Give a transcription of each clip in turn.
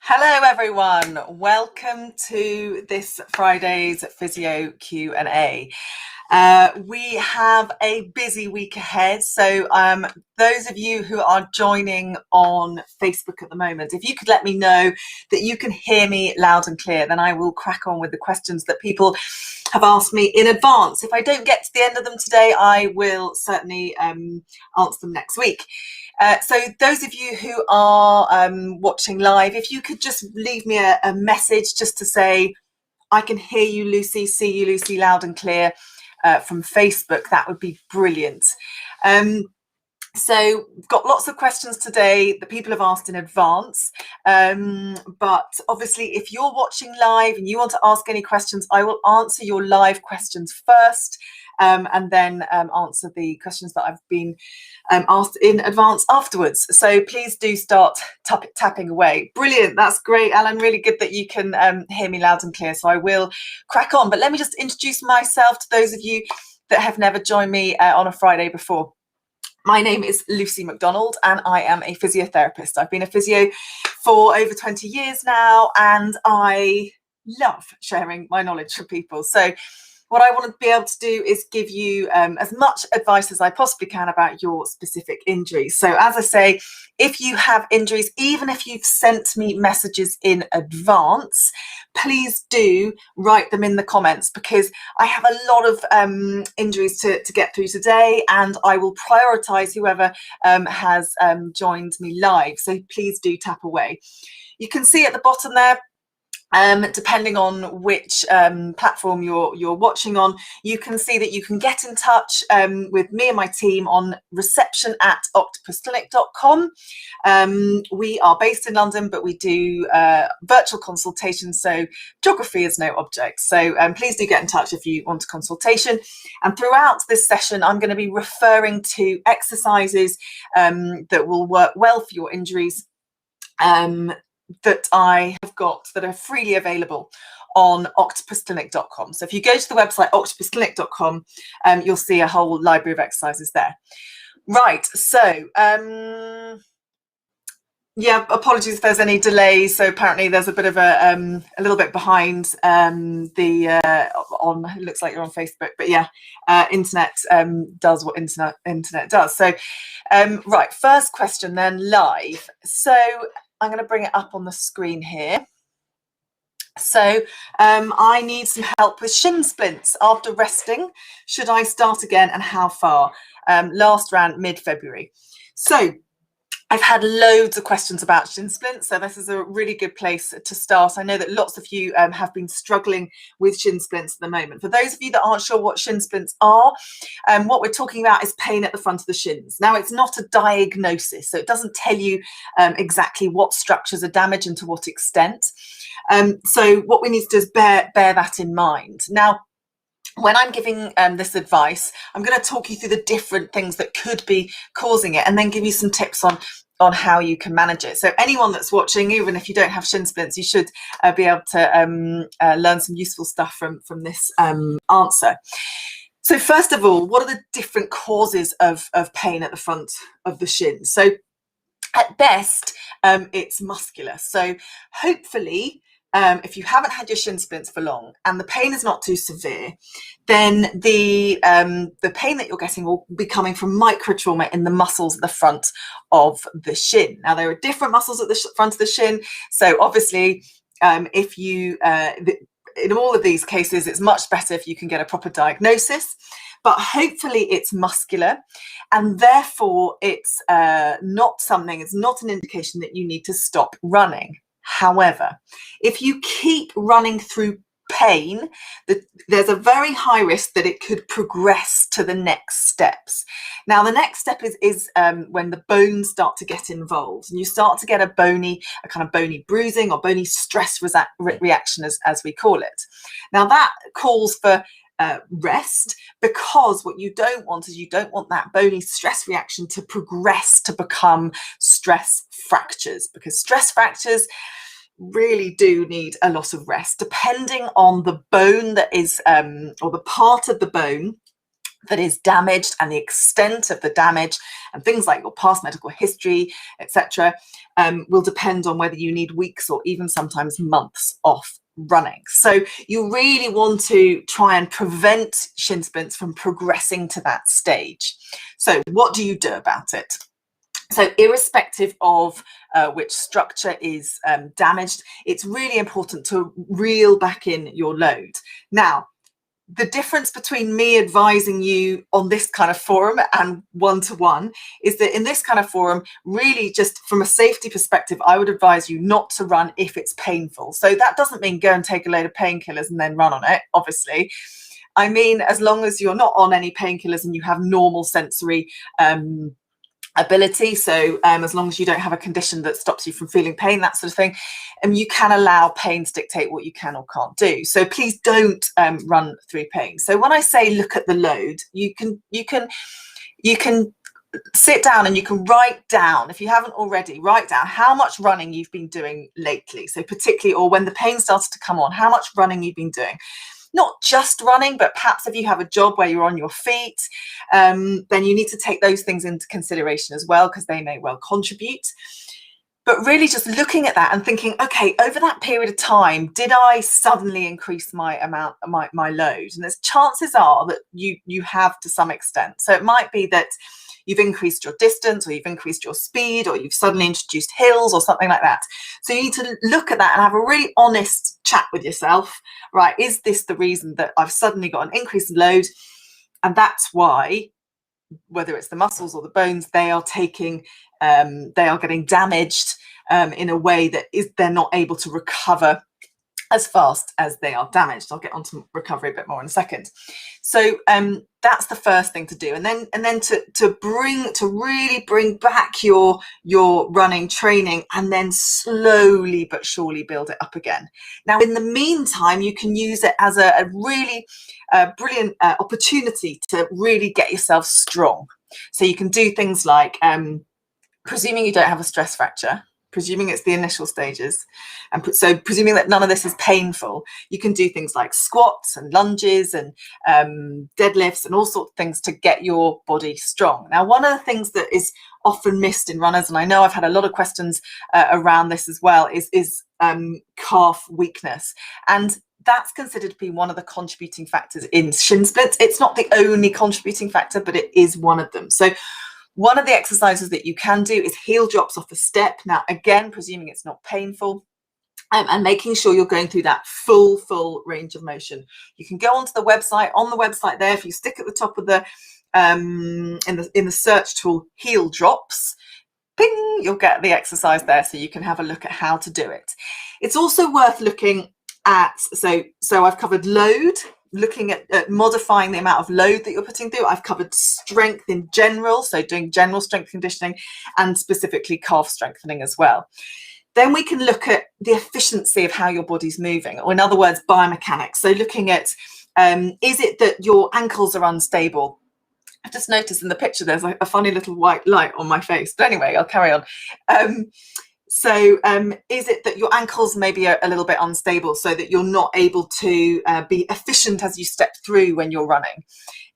Hello everyone, welcome to this Friday's Physio Q&A. We have a busy week ahead, so those of you who are joining on Facebook at the moment, if you could let me know that you can hear me loud and clear, then I will crack on with the questions that people have asked me in advance. If I don't get to the end of them today, I will certainly answer them next week. So those of you who are watching live, if you could just leave me a message just to say, I can hear you, Lucy, see you, Lucy, loud and clear from Facebook, that would be brilliant. So we've got lots of questions today that people have asked in advance, but obviously if you're watching live and you want to ask any questions, I will answer your live questions first, and then answer the questions that I've been asked in advance afterwards. So please do start tapping away. Brilliant, that's great, Alan, really good that you can hear me loud and clear, so I will crack on. But let me just introduce myself to those of you that have never joined me on a Friday before. My name is Lucy McDonald and I am a physiotherapist. I've been a physio for over 20 years now and I love sharing my knowledge with people. So what I want to be able to do is give you as much advice as I possibly can about your specific injuries. So as I say, if you have injuries, even if you've sent me messages in advance, please do write them in the comments, because I have a lot of injuries to get through today, and I will prioritise whoever has joined me live. So please do tap away. You can see at the bottom there, depending on which platform you're watching on, you can see that you can get in touch with me and my team on reception@octopusclinic.com. We are based in London, but we do virtual consultations, so geography is no object. So please do get in touch if you want a consultation. And throughout this session, I'm going to be referring to exercises that will work well for your injuries, that I have got that are freely available on octopusclinic.com. So if you go to the website octopusclinic.com, you'll see a whole library of exercises there. Right, so yeah, apologies if there's any delays. So apparently there's a bit of a little bit behind on, it looks like you're on Facebook, but yeah, internet does what internet does. So right, first question then, live. So I'm going to bring it up on the screen here. So I need some help with shin splints after resting. Should I start again and how far? Last ran mid-February. So I've had loads of questions about shin splints, so this is a really good place to start. I know that lots of you have been struggling with shin splints at the moment. For those of you that aren't sure what shin splints are, what we're talking about is pain at the front of the shins. Now, it's not a diagnosis, so it doesn't tell you exactly what structures are damaged and to what extent. So what we need to do is bear that in mind. Now, when I'm giving this advice, I'm going to talk you through the different things that could be causing it and then give you some tips on how you can manage it. So anyone that's watching, even if you don't have shin splints, you should be able to learn some useful stuff from this answer. So first of all, what are the different causes of pain at the front of the shin? So at best, it's muscular. So hopefully, if you haven't had your shin splints for long and the pain is not too severe, then the pain that you're getting will be coming from microtrauma in the muscles at the front of the shin. Now, there are different muscles at the front of the shin. So obviously, if you, in all of these cases, it's much better if you can get a proper diagnosis. But hopefully it's muscular, and therefore it's not an indication that you need to stop running. However, if you keep running through pain, there's a very high risk that it could progress to the next steps. Now, the next step is when the bones start to get involved and you start to get a kind of bony bruising or bony stress reaction, as we call it. Now, that calls for rest, because what you don't want is you don't want that bony stress reaction to progress to become stress fractures, because stress fractures really do need a lot of rest, depending on the bone that is or the part of the bone that is damaged and the extent of the damage and things like your past medical history, etc., will depend on whether you need weeks or even sometimes months off running. So you really want to try and prevent shin splints from progressing to that stage. So what do you do about it? So irrespective of which structure is damaged, it's really important to reel back in your load. Now, the difference between me advising you on this kind of forum and one-to-one is that in this kind of forum, really just from a safety perspective, I would advise you not to run if it's painful. So that doesn't mean go and take a load of painkillers and then run on it, obviously. I mean, as long as you're not on any painkillers and you have normal sensory ability, so as long as you don't have a condition that stops you from feeling pain, that sort of thing, you can allow pain to dictate what you can or can't do. So please don't run through pain. So when I say look at the load, you can sit down and you can write down, if you haven't already, write down how much running you've been doing lately. So particularly, or when the pain started to come on, how much running you've been doing. Not just running, but perhaps if you have a job where you're on your feet, then you need to take those things into consideration as well, because they may well contribute. But really just looking at that and thinking, okay, over that period of time, did I suddenly increase my amount, my load? And there's chances are that you have to some extent. So it might be that you've increased your distance, or you've increased your speed, or you've suddenly introduced hills or something like that. So you need to look at that and have a really honest chat with yourself. Right, is this the reason that I've suddenly got an increase in load? And that's why, whether it's the muscles or the bones, they are getting damaged in a way that they're not able to recover as fast as they are damaged. I'll get onto recovery a bit more in a second. So that's the first thing to do, and then to really bring back your running training, and then slowly but surely build it up again. Now, in the meantime, you can use it as a really brilliant opportunity to really get yourself strong. So you can do things like, presuming you don't have a stress fracture, presuming it's the initial stages, and so presuming that none of this is painful, you can do things like squats and lunges and deadlifts and all sorts of things to get your body strong. Now, one of the things that is often missed in runners, and I know I've had a lot of questions around this as well, is calf weakness. And that's considered to be one of the contributing factors in shin splints. It's not the only contributing factor, but it is one of them. So one of the exercises that you can do is heel drops off a step. Now, again, presuming it's not painful, and making sure you're going through that full range of motion. You can go onto the website. On the website there, if you stick at the top of the in the search tool, heel drops, ping, you'll get the exercise there, so you can have a look at how to do it. It's also worth looking at, so I've covered load, looking at modifying the amount of load that you're putting through. I've covered strength in general, so doing general strength conditioning, and specifically calf strengthening as well. Then we can look at the efficiency of how your body's moving, or in other words, biomechanics. So looking at, is it that your ankles are unstable? I've just noticed in the picture there's like a funny little white light on my face, but anyway, I'll carry on. Is it that your ankles maybe are a little bit unstable, so that you're not able to be efficient as you step through when you're running?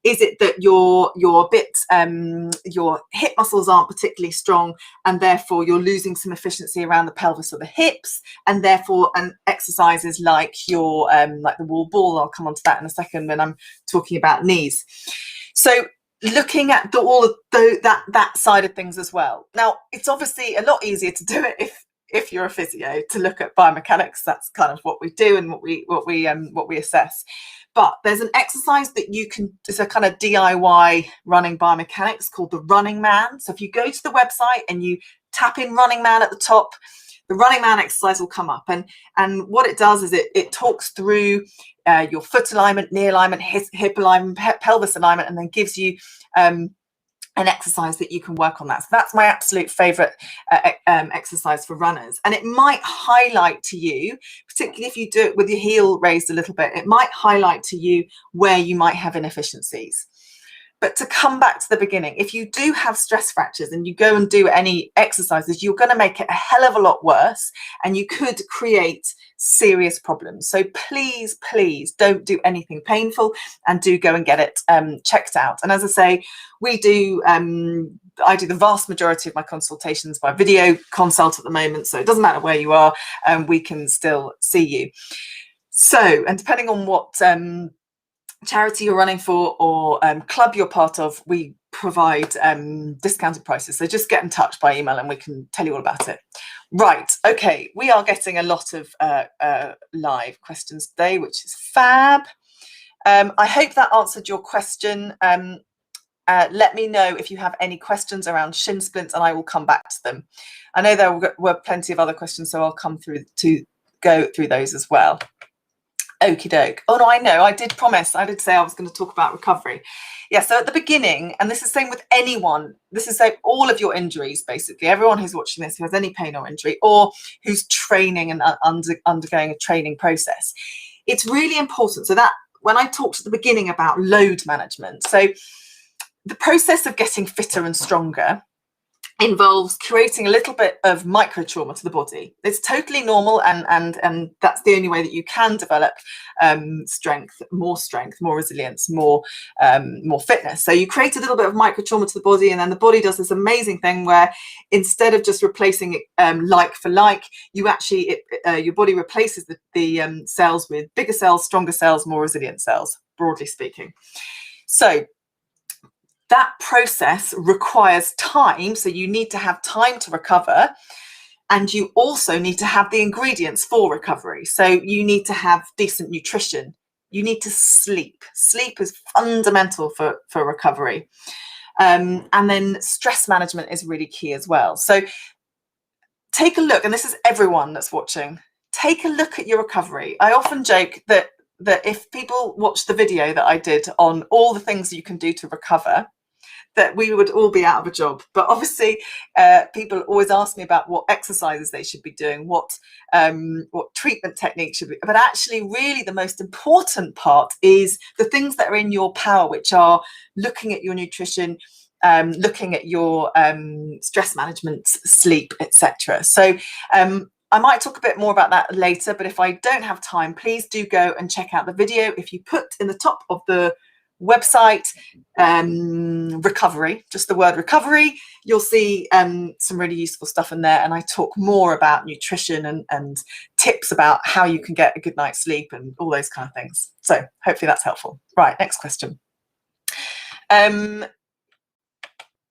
Is it that your hip muscles aren't particularly strong, and therefore you're losing some efficiency around the pelvis or the hips, and therefore exercises like like the wall ball, I'll come on to that in a second when I'm talking about knees. So looking at all of that side of things as well. Now, it's obviously a lot easier to do it if you're a physio, to look at biomechanics. That's kind of what we do and what we assess. But there's an exercise that you can, it's a kind of DIY running biomechanics called the Running Man. So if you go to the website and you tap in Running Man at the top, the Running Man exercise will come up, and what it does is it talks through your foot alignment, knee alignment, hip alignment, pelvis alignment, and then gives you an exercise that you can work on that. So that's my absolute favorite exercise for runners, and it might highlight to you, particularly if you do it with your heel raised a little bit, it might highlight to you where you might have inefficiencies. But to come back to the beginning, if you do have stress fractures and you go and do any exercises, you're going to make it a hell of a lot worse, and you could create serious problems. So please, please don't do anything painful, and do go and get it checked out. And as I say, we do, I do the vast majority of my consultations by video consult at the moment. So it doesn't matter where you are, we can still see you. So, and depending on what charity you're running for or club you're part of, we provide discounted prices. So just get in touch by email and we can tell you all about it. Right, okay, we are getting a lot of live questions today, which is fab. I hope that answered your question. Let me know if you have any questions around shin splints and I will come back to them. I know there were plenty of other questions, so I'll come through to go through those as well. Okie doke. Oh no, I know, I did promise, I did say I was going to talk about recovery. Yeah, so at the beginning, and this is the same with anyone, this is like all of your injuries, basically, everyone who's watching this who has any pain or injury, or who's training and undergoing a training process. It's really important. So that when I talked at the beginning about load management, so the process of getting fitter and stronger involves creating a little bit of micro trauma to the body. It's totally normal, and that's the only way that you can develop strength, more resilience, more fitness. So you create a little bit of micro trauma to the body, and then the body does this amazing thing where instead of just replacing it like for like, you actually your body replaces the cells with bigger cells, stronger cells, more resilient cells, broadly speaking. So that process requires time, so you need to have time to recover, and you also need to have the ingredients for recovery. So you need to have decent nutrition. You need to sleep. Sleep is fundamental for recovery. And then stress management is really key as well. So take a look, and this is everyone that's watching, take a look at your recovery. I often joke that if people watch the video that I did on all the things you can do to recover, that we would all be out of a job. But obviously people always ask me about what exercises they should be doing, what treatment techniques should be, but actually really the most important part is the things that are in your power, which are looking at your nutrition, looking at your stress management, sleep, etc. So I might talk a bit more about that later, but if I don't have time, please do go and check out the video. If you put in the top of the website recovery, just the word recovery, you'll see some really useful stuff in there, and I talk more about nutrition and tips about how you can get a good night's sleep and all those kind of things. So hopefully that's helpful. Right, next question.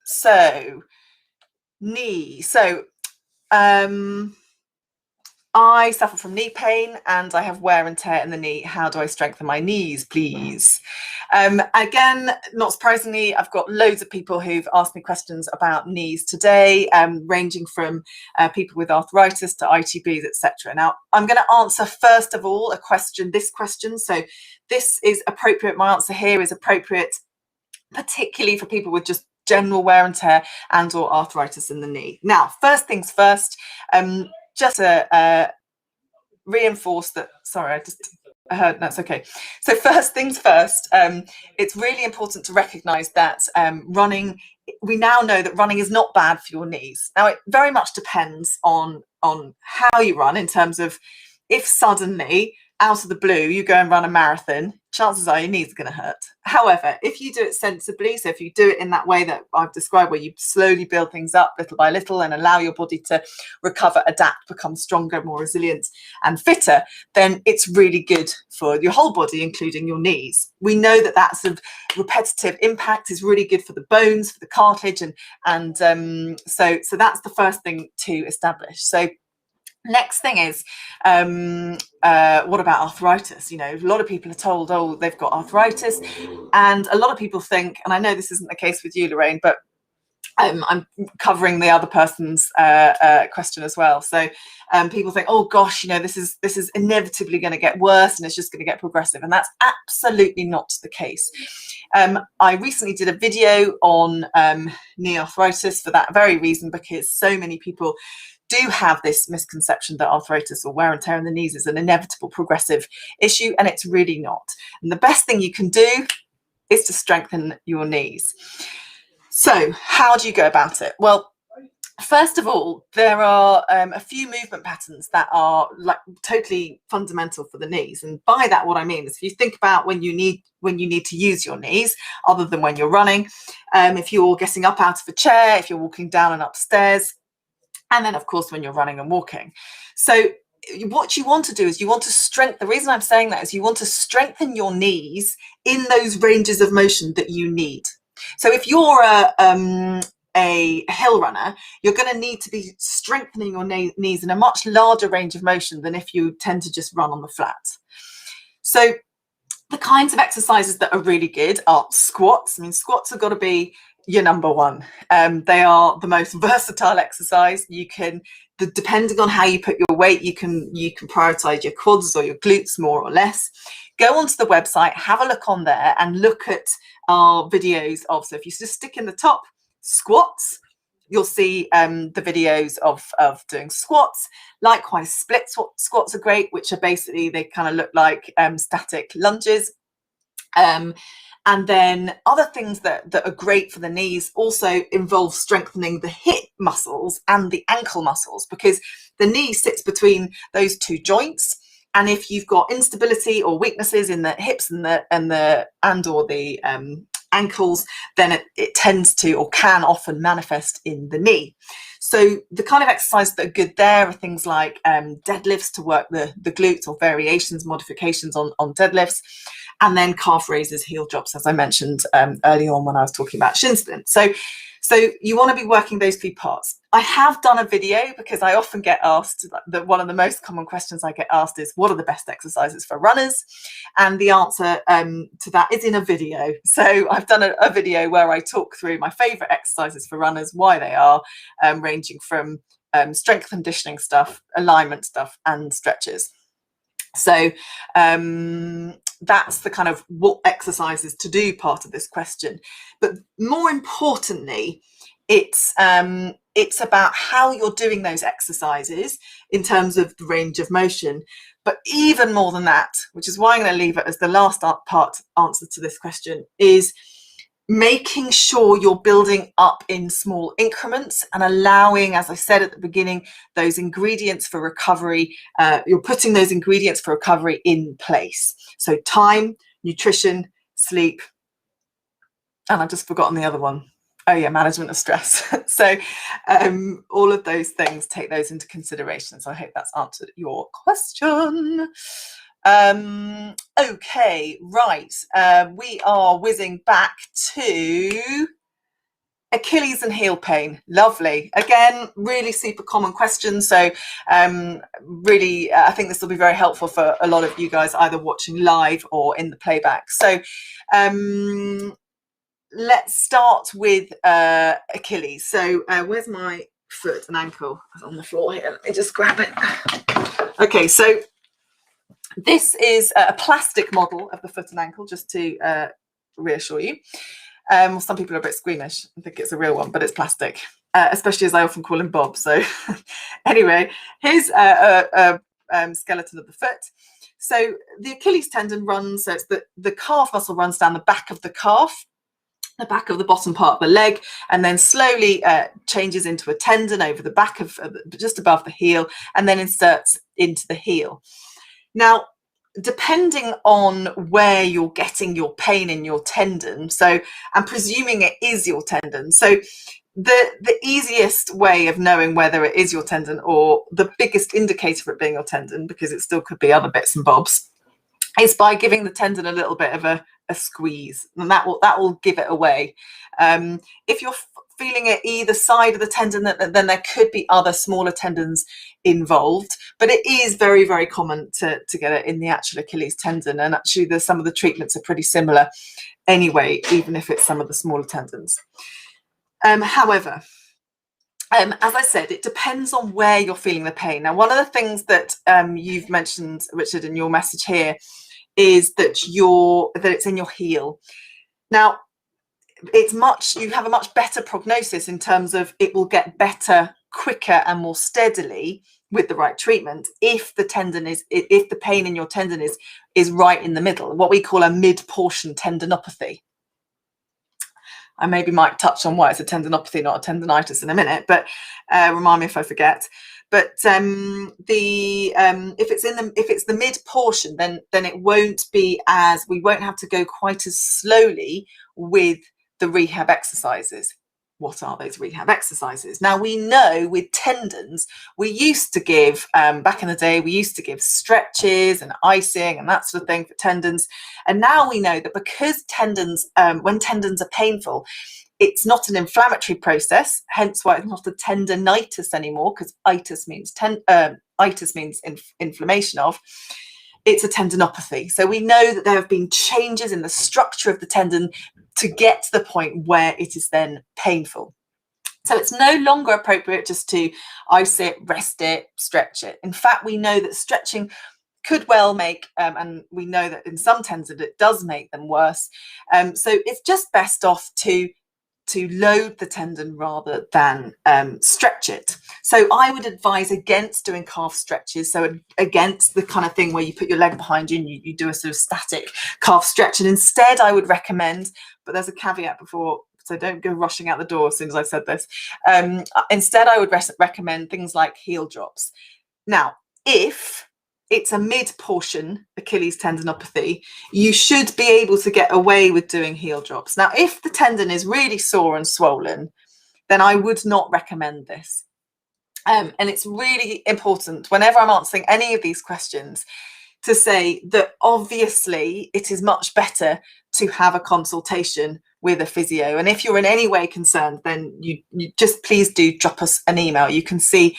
So knee. So I suffer from knee pain and I have wear and tear in the knee. How do I strengthen my knees, please? Again, not surprisingly, I've got loads of people who've asked me questions about knees today, ranging from people with arthritis to ITBs, etc. Now, I'm going to answer first of all this question. So this is appropriate. My answer here is appropriate, particularly for people with just general wear and tear and or arthritis in the knee. Now, first things first, just to reinforce that, sorry, I heard, that's okay. So first things first, it's really important to recognize that running, we now know that running is not bad for your knees. Now, it very much depends on how you run, in terms of if suddenly, out of the blue, you go and run a marathon, chances are your knees are going to hurt. However, if you do it sensibly, so if you do it in that way that I've described, where you slowly build things up little by little and allow your body to recover, adapt, become stronger, more resilient and fitter, then it's really good for your whole body, including your knees. We know that that sort of repetitive impact is really good for the bones, for the cartilage, and so that's the first thing to establish. So next thing is, what about arthritis? You know, a lot of people are told, oh, they've got arthritis, and a lot of people think, and I know this isn't the case with you, Lorraine, but I'm covering the other person's question as well. So people think, oh gosh, you know, this is inevitably going to get worse and it's just going to get progressive, and that's absolutely not the case. I recently did a video on knee arthritis for that very reason, because so many people do have this misconception that arthritis or wear and tear in the knees is an inevitable progressive issue, and it's really not. And the best thing you can do is to strengthen your knees. So how do you go about it? Well, first of all, there are a few movement patterns that are like totally fundamental for the knees. And by that, what I mean is if you think about when you need to use your knees, other than when you're running, if you're getting up out of a chair, if you're walking down and upstairs, and then of course when you're running and walking. So what you want to do is you want to strengthen, the reason I'm saying that is you want to strengthen your knees in those ranges of motion that you need. So if you're a hill runner, you're going to need to be strengthening your knees in a much larger range of motion than if you tend to just run on the flat. So the kinds of exercises that are really good are squats. I mean, squats have got to be your number one. They are the most versatile exercise. You can, depending on how you put your weight, you can prioritize your quads or your glutes more or less. Go onto the website, have a look on there, and look at our videos of. So if you just stick in the top squats, you'll see the videos of doing squats. Likewise, split squats are great, which are basically, they kind of look like static lunges. And then other things that are great for the knees also involve strengthening the hip muscles and the ankle muscles, because the knee sits between those two joints. And if you've got instability or weaknesses in the hips and the ankles, then it tends to, or can often manifest in the knee. So the kind of exercises that are good there are things like deadlifts to work the glutes, or variations, modifications on deadlifts, and then calf raises, heel drops, as I mentioned early on when I was talking about shin splints. So you want to be working those two parts. I have done a video because I often get asked, that one of the most common questions I get asked is, what are the best exercises for runners? And the answer to that is in a video. So I've done a video where I talk through my favorite exercises for runners, why they are, ranging from strength conditioning stuff, alignment stuff, and stretches. So that's the kind of what exercises to do part of this question. But more importantly, it's about how you're doing those exercises in terms of the range of motion. But even more than that, which is why I'm going to leave it as the last part answer to this question, is making sure you're building up in small increments and allowing, as I said at the beginning, those ingredients for recovery, you're putting those ingredients for recovery in place. So time, nutrition, sleep, and I've just forgotten the other one. Oh yeah, management of stress. So all of those things, take those into consideration. So I hope that's answered your question. Okay, right. We are whizzing back to Achilles and heel pain. Lovely. Again, really super common question. So really, I think this will be very helpful for a lot of you guys either watching live or in the playback. So let's start with Achilles. So where's my foot and ankle? It's on the floor here. Let me just grab it. Okay, so this is a plastic model of the foot and ankle, just to reassure you. Some people are a bit squeamish and think it's a real one, but it's plastic, especially as I often call him Bob. So anyway, here's a skeleton of the foot. So the Achilles tendon runs, so it's the calf muscle runs down the back of the calf, the back of the bottom part of the leg, and then slowly changes into a tendon over the back of just above the heel, and then inserts into the heel. Now, depending on where you're getting your pain in your tendon, so I'm presuming it is your tendon. So the easiest way of knowing whether it is your tendon, or the biggest indicator for it being your tendon, because it still could be other bits and bobs, is by giving the tendon a little bit of a squeeze, and that will give it away. If you're feeling it either side of the tendon, then there could be other smaller tendons involved, but it is very, very common to get it in the actual Achilles tendon, and actually some of the treatments are pretty similar anyway, even if it's some of the smaller tendons. However, as I said, it depends on where you're feeling the pain. Now, one of the things that you've mentioned, Richard, in your message here, is that it's in your heel. Now, you have a much better prognosis in terms of it will get better quicker and more steadily with the right treatment if the pain in your tendon is right in the middle, what we call a mid-portion tendinopathy. I maybe might touch on why it's a tendinopathy, not a tendinitis in a minute, but remind me if I forget. But if it's the mid portion, then it won't be we won't have to go quite as slowly with the rehab exercises. What are those rehab exercises? Now, we know with tendons, we used to give, back in the day, we used to give stretches and icing and that sort of thing for tendons. And now we know that because tendons, when tendons are painful, it's not an inflammatory process, hence why it's not a tendinitis anymore, because itis means inflammation of. It's a tendinopathy. So we know that there have been changes in the structure of the tendon to get to the point where it is then painful. So it's no longer appropriate just to ice it, rest it, stretch it. In fact, we know that stretching could well make, and we know that in some tendons it does make them worse. So it's just best off to load the tendon rather than stretch it. So I would advise against doing calf stretches, so against the kind of thing where you put your leg behind you and you do a sort of static calf stretch. And instead I would recommend, but there's a caveat before, so don't go rushing out the door as soon as I've said this. Instead I would recommend things like heel drops. Now, if it's a mid-portion Achilles tendinopathy, you should be able to get away with doing heel drops. Now, if the tendon is really sore and swollen, then I would not recommend this. And it's really important whenever I'm answering any of these questions to say that obviously it is much better to have a consultation with a physio. And if you're in any way concerned, then you just please do drop us an email. You can see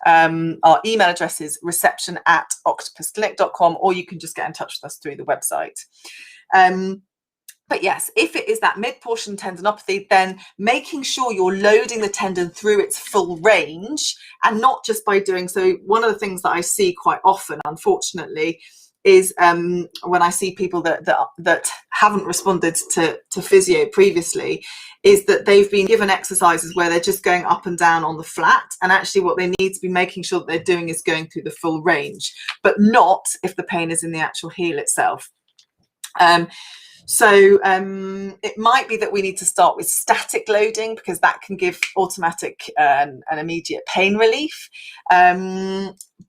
our email address is reception@octopusclinic.com, or you can just get in touch with us through the website. But yes, if it is that mid-portion tendinopathy, then making sure you're loading the tendon through its full range, and not just by doing so. One of the things that I see quite often, unfortunately, is when I see people that haven't responded to physio previously, is that they've been given exercises where they're just going up and down on the flat, and actually what they need to be making sure that they're doing is going through the full range, but not if the pain is in the actual heel itself. So it might be that we need to start with static loading, because that can give automatic and immediate pain relief.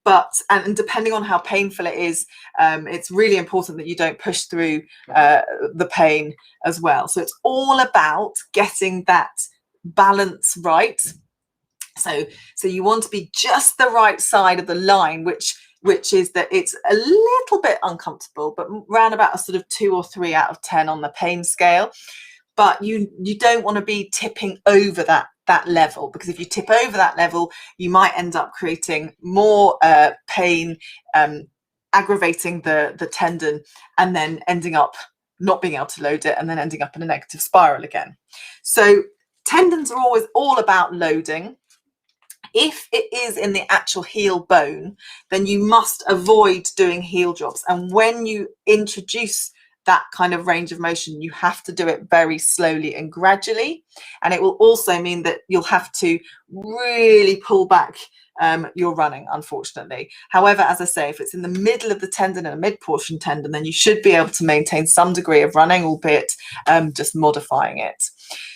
But depending on how painful it is, it's really important that you don't push through the pain as well. So it's all about getting that balance right. So you want to be just the right side of the line, which is that it's a little bit uncomfortable, but around about a sort of 2 or 3 out of 10 on the pain scale. But you don't want to be tipping over that level, because if you tip over that level, you might end up creating more pain, aggravating the tendon, and then ending up not being able to load it, and then ending up in a negative spiral again. So tendons are always all about loading. If it is in the actual heel bone, then you must avoid doing heel drops. And when you introduce that kind of range of motion, you have to do it very slowly and gradually. And it will also mean that you'll have to really pull back your running, unfortunately. However, as I say, if it's in the middle of the tendon and a mid-portion tendon, then you should be able to maintain some degree of running, albeit just modifying it.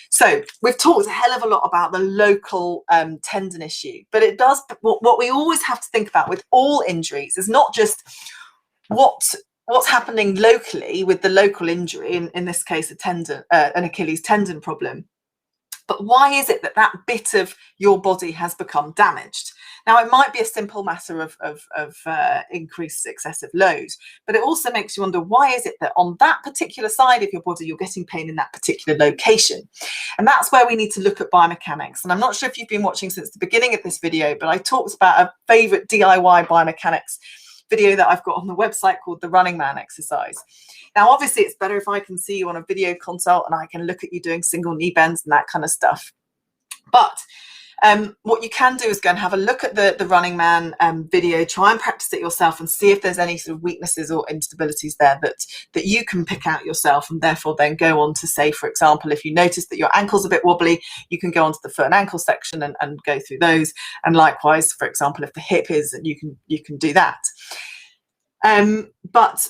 So we've talked a hell of a lot about the local tendon issue, but it does, what we always have to think about with all injuries is not just what's happening locally with the local injury, in this case an Achilles tendon problem, but why is it that bit of your body has become damaged? Now, it might be a simple matter of increased excessive load, but it also makes you wonder, why is it that on that particular side of your body, you're getting pain in that particular location? And that's where we need to look at biomechanics. And I'm not sure if you've been watching since the beginning of this video, but I talked about a favorite DIY biomechanics video that I've got on the website called the Running Man exercise. Now, obviously, it's better if I can see you on a video consult and I can look at you doing single knee bends and that kind of stuff. But what you can do is go and have a look at the Running Man video, try and practice it yourself and see if there's any sort of weaknesses or instabilities there that you can pick out yourself, and therefore then go on to say, for example, if you notice that your ankle's a bit wobbly, you can go onto the foot and ankle section and go through those. And likewise, for example, if the hip is, you can do that. But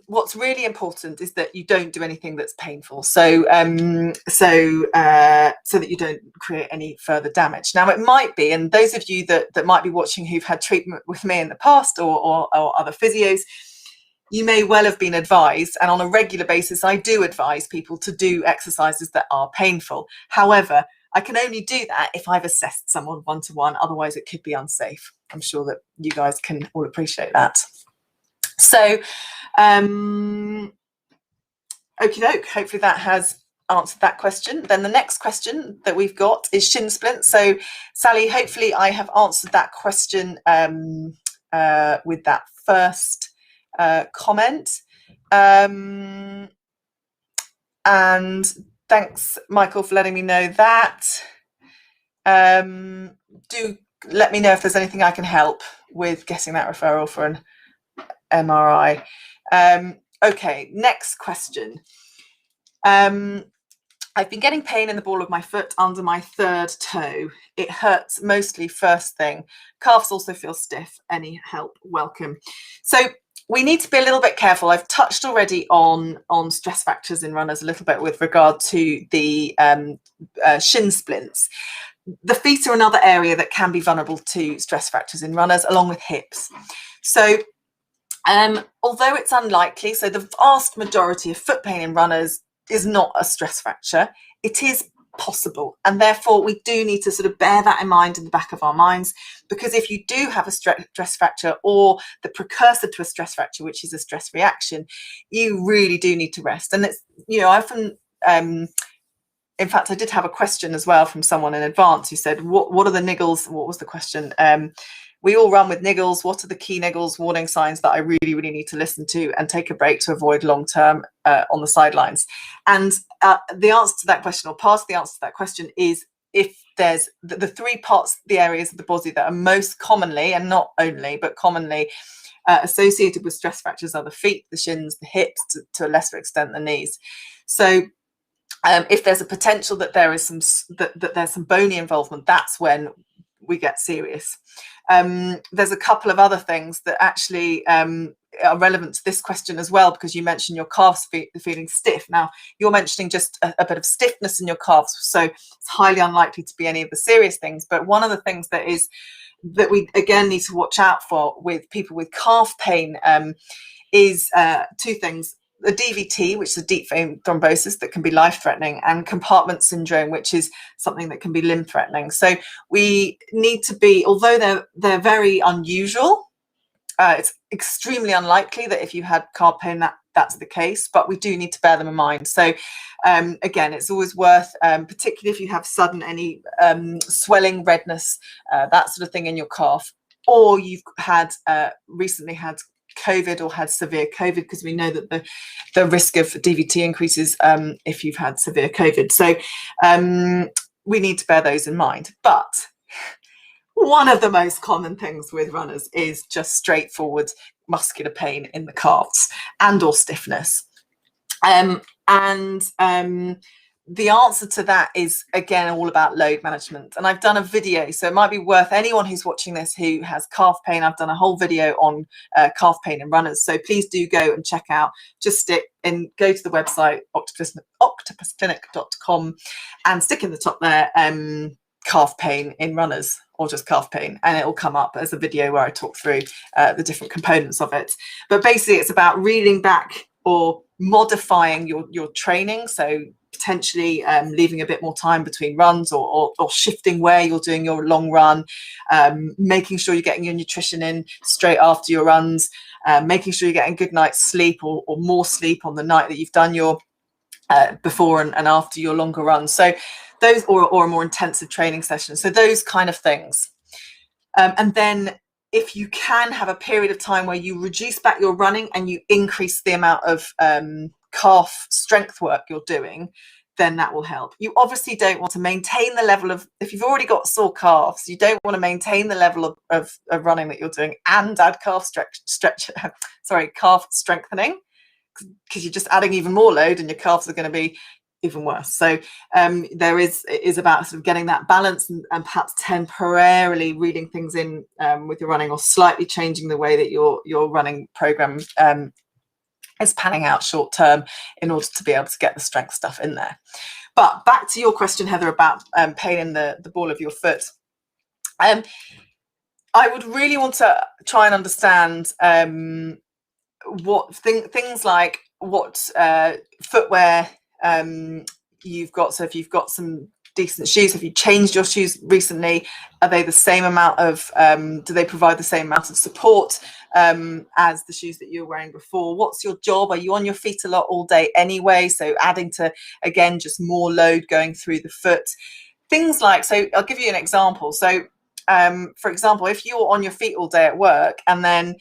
what's really important is that you don't do anything that's painful, so so that you don't create any further damage. Now, it might be, and those of you that might be watching who've had treatment with me in the past, or other physios, you may well have been advised, and on a regular basis I do advise people to do exercises that are painful. However, I can only do that if I've assessed someone one-to-one, otherwise it could be unsafe. I'm sure that you guys can all appreciate that. So, okie doke, hopefully that has answered that question. Then the next question that we've got is shin splints. So, Sally, hopefully I have answered that question with that first comment. And thanks, Michael, for letting me know that. Do let me know if there's anything I can help with getting that referral for an MRI. Okay, next question. I've been getting pain in the ball of my foot under my third toe. It hurts mostly first thing. Calves also feel stiff. Any help? Welcome. So we need to be a little bit careful. I've touched already on stress factors in runners a little bit with regard to the shin splints. The feet are another area that can be vulnerable to stress fractures in runners, along with hips. So although it's unlikely, so the vast majority of foot pain in runners is not a stress fracture, it is possible, and therefore we do need to sort of bear that in mind in the back of our minds, because if you do have a stress fracture or the precursor to a stress fracture, which is a stress reaction, you really do need to rest. And it's, you know, I often in fact, I did have a question as well from someone in advance who said, what are the niggles? What was the question? We all run with niggles. What are the key niggles, warning signs that I really, really need to listen to and take a break to avoid long-term on the sidelines? And the answer to that question, or part of the answer to that question, is if there's the three parts, the areas of the body that are most commonly, and not only, but commonly associated with stress fractures are the feet, the shins, the hips, to a lesser extent, the knees. So if there's a potential that there is that there's some bony involvement, that's when we get serious. There's a couple of other things that actually are relevant to this question as well, because you mentioned your calves feeling stiff. Now, you're mentioning just a bit of stiffness in your calves, so it's highly unlikely to be any of the serious things. But one of the things that we again need to watch out for with people with calf pain is two things: the DVT, which is a deep vein thrombosis that can be life-threatening, and compartment syndrome, which is something that can be limb-threatening. So we need to be, although they're very unusual, it's extremely unlikely that if you had calf pain that's the case, but we do need to bear them in mind. So again, it's always worth, particularly if you have sudden any swelling, redness, that sort of thing in your calf, or you've had recently had COVID or had severe COVID, because we know that the risk of DVT increases if you've had severe COVID. So we need to bear those in mind. But one of the most common things with runners is just straightforward muscular pain in the calves and or stiffness. The answer to that is, again, all about load management. And I've done a video, so it might be worth anyone who's watching this who has calf pain. I've done a whole video on calf pain in runners. So please do go and check out, just go to the website, octopusclinic.com, and stick in the top there, calf pain in runners, or just calf pain, and it will come up as a video where I talk through the different components of it. But basically it's about reeling back or modifying your training, so potentially leaving a bit more time between runs, or shifting where you're doing your long run, making sure you're getting your nutrition in straight after your runs, making sure you're getting a good night's sleep, or more sleep on the night that you've done your before and after your longer runs. So those, or a more intensive training session. So those kind of things. And then if you can have a period of time where you reduce back your running and you increase the amount of calf strength work you're doing, then that will help. You obviously don't want to maintain the level of, if you've already got sore calves, you don't want to maintain the level of running that you're doing and add calf calf strengthening, because you're just adding even more load and your calves are going to be even worse. So it is about sort of getting that balance and perhaps temporarily reading things in with your running, or slightly changing the way that your running program is panning out short term in order to be able to get the strength stuff in there. But back to your question, Heather, about pain in the ball of your foot. I would really want to try and understand what things like what footwear you've got. So if you've got some decent shoes, have you changed your shoes recently? Are they the same amount of do they provide the same amount of support as the shoes that you were wearing before? What's your job? Are you on your feet a lot all day anyway, so adding to, again, just more load going through the foot? Things like, so I'll give you an example. So for example, if you're on your feet all day at work, and then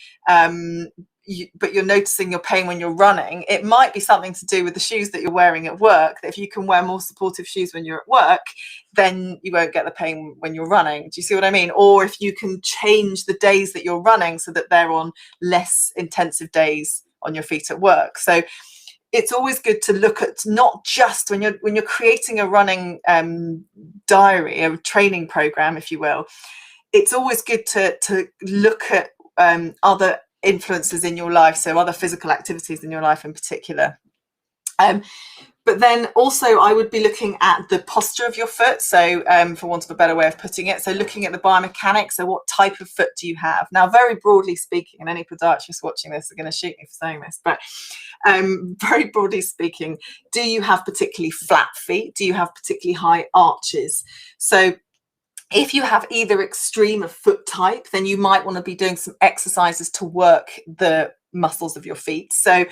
but you're noticing your pain when you're running, it might be something to do with the shoes that you're wearing at work. That if you can wear more supportive shoes when you're at work, then you won't get the pain when you're running. Do you see what I mean? Or if you can change the days that you're running so that they're on less intensive days on your feet at work. So it's always good to look at, not just when you're creating a running diary, a training program, if you will. It's always good to look at other influences in your life, so other physical activities in your life in particular. But then also I would be looking at the posture of your foot, so for want of a better way of putting it, so looking at the biomechanics. So what type of foot do you have? Now, very broadly speaking, and any podiatrists watching this are going to shoot me for saying this, but very broadly speaking, do you have particularly flat feet? Do you have particularly high arches? So if you have either extreme of foot type, then you might want to be doing some exercises to work the muscles of your feet. So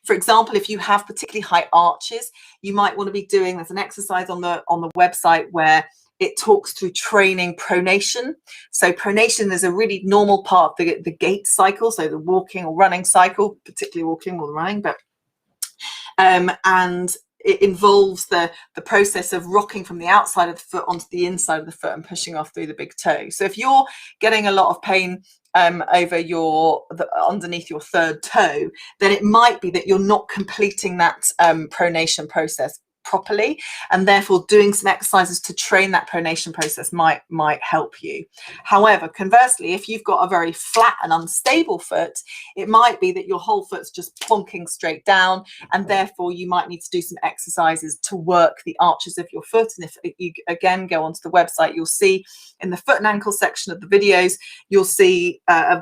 for example, if you have particularly high arches, you might want to be doing, there's an exercise on the website where it talks through training pronation. So pronation is a really normal part of the gait cycle, so the walking or running cycle, particularly walking more than running, but and it involves the process of rocking from the outside of the foot onto the inside of the foot and pushing off through the big toe. So if you're getting a lot of pain over underneath your third toe, then it might be that you're not completing that pronation process properly, and therefore doing some exercises to train that pronation process might help you. However, conversely, if you've got a very flat and unstable foot, it might be that your whole foot's just plonking straight down, and therefore you might need to do some exercises to work the arches of your foot. And if you again go onto the website, you'll see in the foot and ankle section of the videos, you'll see a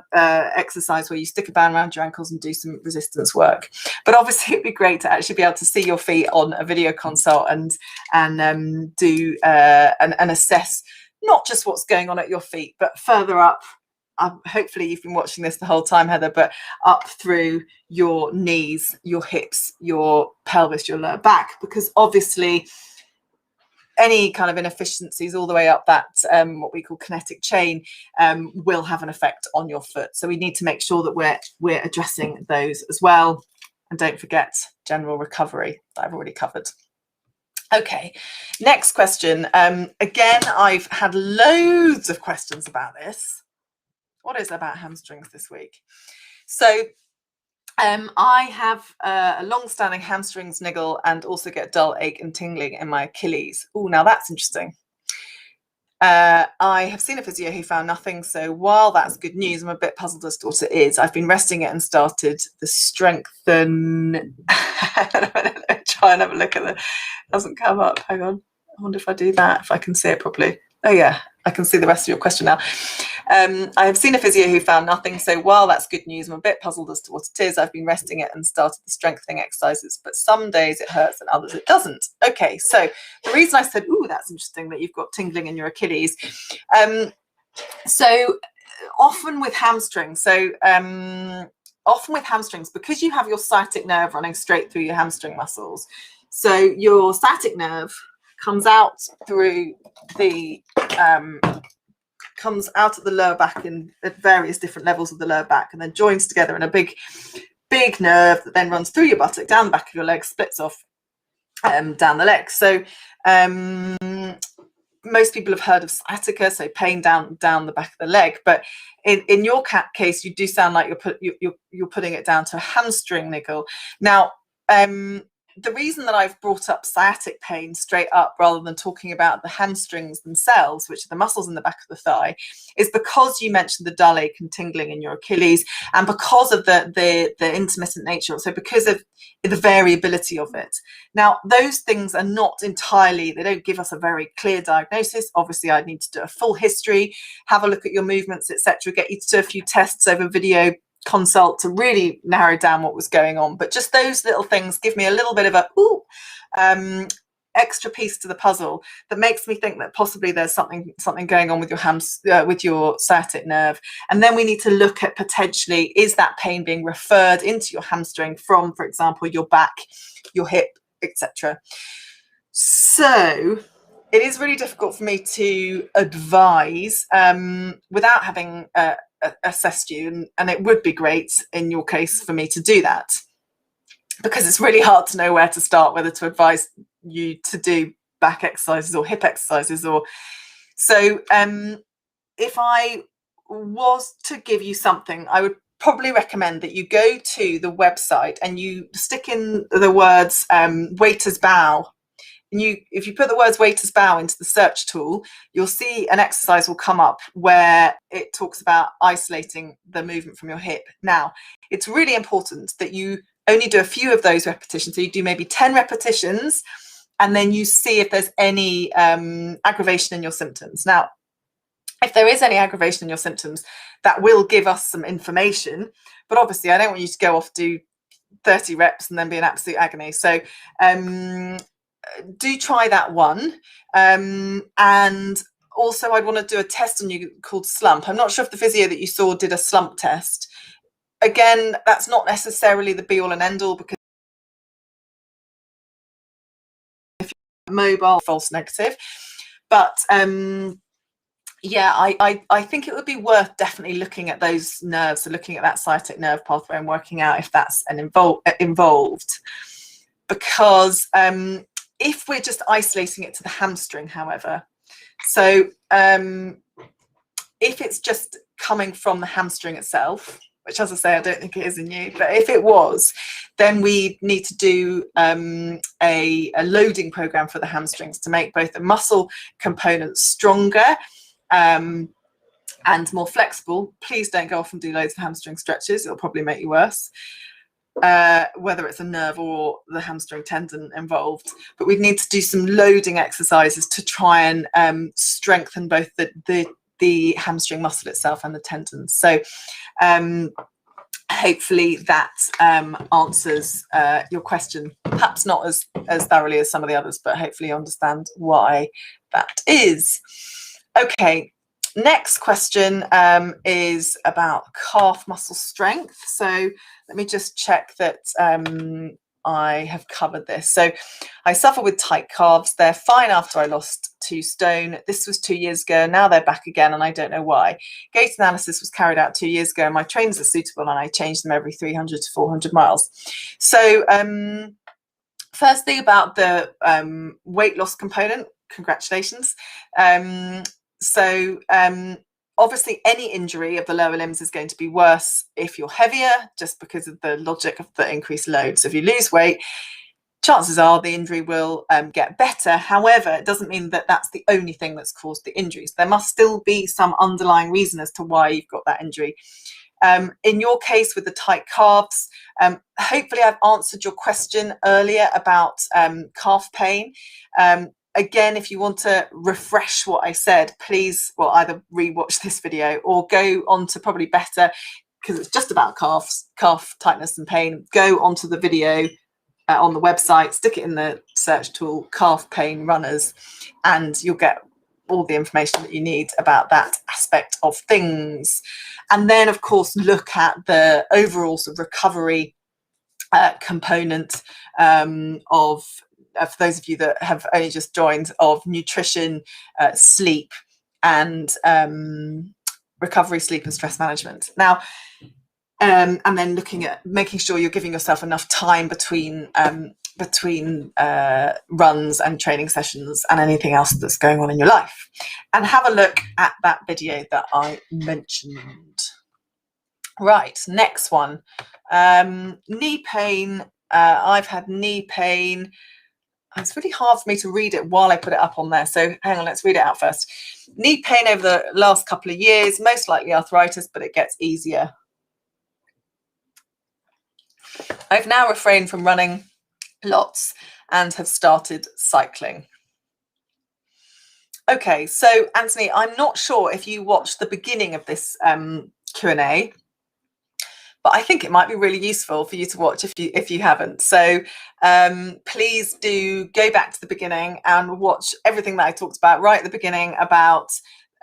exercise where you stick a band around your ankles and do some resistance work. But obviously it'd be great to actually be able to see your feet on a video consult and do and assess not just what's going on at your feet, but further up. Hopefully you've been watching this the whole time, Heather, but up through your knees, your hips, your pelvis, your lower back, because obviously any kind of inefficiencies all the way up that what we call kinetic chain will have an effect on your foot. So we need to make sure that we're addressing those as well. And don't forget general recovery that I've already covered. Okay, next question. Again, I've had loads of questions about this. What is about hamstrings this week? So I have a long-standing hamstrings niggle and also get dull ache and tingling in my Achilles. Oh, now that's interesting. I have seen a physio who found nothing, so while that's good news, I'm a bit puzzled as to what it is. I've been resting it and started the strengthen. Try and have a look at it. Doesn't come up. Hang on. I wonder if I do that, if I can see it properly. Oh yeah, I can see the rest of your question now. I have seen a physio who found nothing, so while that's good news, I'm a bit puzzled as to what it is. I've been resting it and started the strengthening exercises, but some days it hurts and others it doesn't. Okay, so the reason I said, ooh, that's interesting that you've got tingling in your Achilles. So often with hamstrings, because you have your sciatic nerve running straight through your hamstring muscles, so your sciatic nerve comes out through the comes out of the lower back at various different levels of the lower back, and then joins together in a big nerve that then runs through your buttock, down the back of your leg, splits off down the leg. So most people have heard of sciatica, so pain down the back of the leg, but in your case, you do sound like you're putting it down to a hamstring niggle. Now, the reason that I've brought up sciatic pain straight up rather than talking about the hamstrings themselves, which are the muscles in the back of the thigh, is because you mentioned the dull ache and tingling in your Achilles, and because of the intermittent nature, so because of the variability of it. Now, those things are not entirely, they don't give us a very clear diagnosis. Obviously, I'd need to do a full history, have a look at your movements, etc., get you to do a few tests over video consult to really narrow down what was going on. But just those little things give me a little bit of a extra piece to the puzzle that makes me think that possibly there's something going on with your with your sciatic nerve. And then we need to look at potentially, is that pain being referred into your hamstring from, for example, your back, your hip, etc. So it is really difficult for me to advise without having assessed you, and it would be great in your case for me to do that, because it's really hard to know where to start, whether to advise you to do back exercises or hip exercises. Or so if I was to give you something, I would probably recommend that you go to the website and you stick in the words waiter's bow. And if you put the words waiter's bow into the search tool, you'll see an exercise will come up where it talks about isolating the movement from your hip. Now, it's really important that you only do a few of those repetitions. So you do maybe 10 repetitions, and then you see if there's any aggravation in your symptoms. Now, if there is any aggravation in your symptoms, that will give us some information. But obviously, I don't want you to go off, do 30 reps and then be in absolute agony. So do try that one. And also I'd want to do a test on you called slump. I'm not sure if the physio that you saw did a slump test. Again, that's not necessarily the be all and end all, because if you're mobile, false negative. But yeah, I think it would be worth definitely looking at those nerves, so looking at that sciatic nerve pathway and working out if that's involved. Because if we're just isolating it to the hamstring, however, so if it's just coming from the hamstring itself, which, as I say, I don't think it is in you, but if it was, then we need to do a loading program for the hamstrings to make both the muscle components stronger and more flexible. Please don't go off and do loads of hamstring stretches. It'll probably make you worse. Whether it's a nerve or the hamstring tendon involved, but we need to do some loading exercises to try and strengthen both the hamstring muscle itself and the tendons. So hopefully that answers your question, perhaps not as thoroughly as some of the others, but hopefully you understand why that is. Okay, next question is about calf muscle strength. So let me just check that I have covered this. So I suffer with tight calves. They're fine after I lost 2 stone. This was 2 years ago. Now they're back again, and I don't know why. Gait analysis was carried out 2 years ago, and my trainers are suitable, and I change them every 300 to 400 miles. So first thing about the weight loss component, congratulations. Obviously, any injury of the lower limbs is going to be worse if you're heavier, just because of the logic of the increased load. So if you lose weight, chances are the injury will get better. However, it doesn't mean that that's the only thing that's caused the injuries. There must still be some underlying reason as to why you've got that injury. In your case with the tight calves, hopefully I've answered your question earlier about calf pain. Again, if you want to refresh what I said, please, well, either rewatch this video or go on to probably better, because it's just about calf tightness and pain. Go onto the video on the website, stick it in the search tool, calf pain runners, and you'll get all the information that you need about that aspect of things. And then, of course, look at the overall sort of recovery component of for those of you that have only just joined, of nutrition, sleep, and recovery, sleep and stress management. Now, and then looking at making sure you're giving yourself enough time between runs and training sessions and anything else that's going on in your life. And have a look at that video that I mentioned. Right, next one. Knee pain I've had knee pain. It's really hard for me to read it while I put it up on there. So hang on, let's read it out first. Knee pain over the last couple of years, most likely arthritis, but it gets easier. I've now refrained from running lots and have started cycling. Okay, so Anthony, I'm not sure if you watched the beginning of this Q&A, but I think it might be really useful for you to watch if you haven't. So please do go back to the beginning and watch everything that I talked about right at the beginning about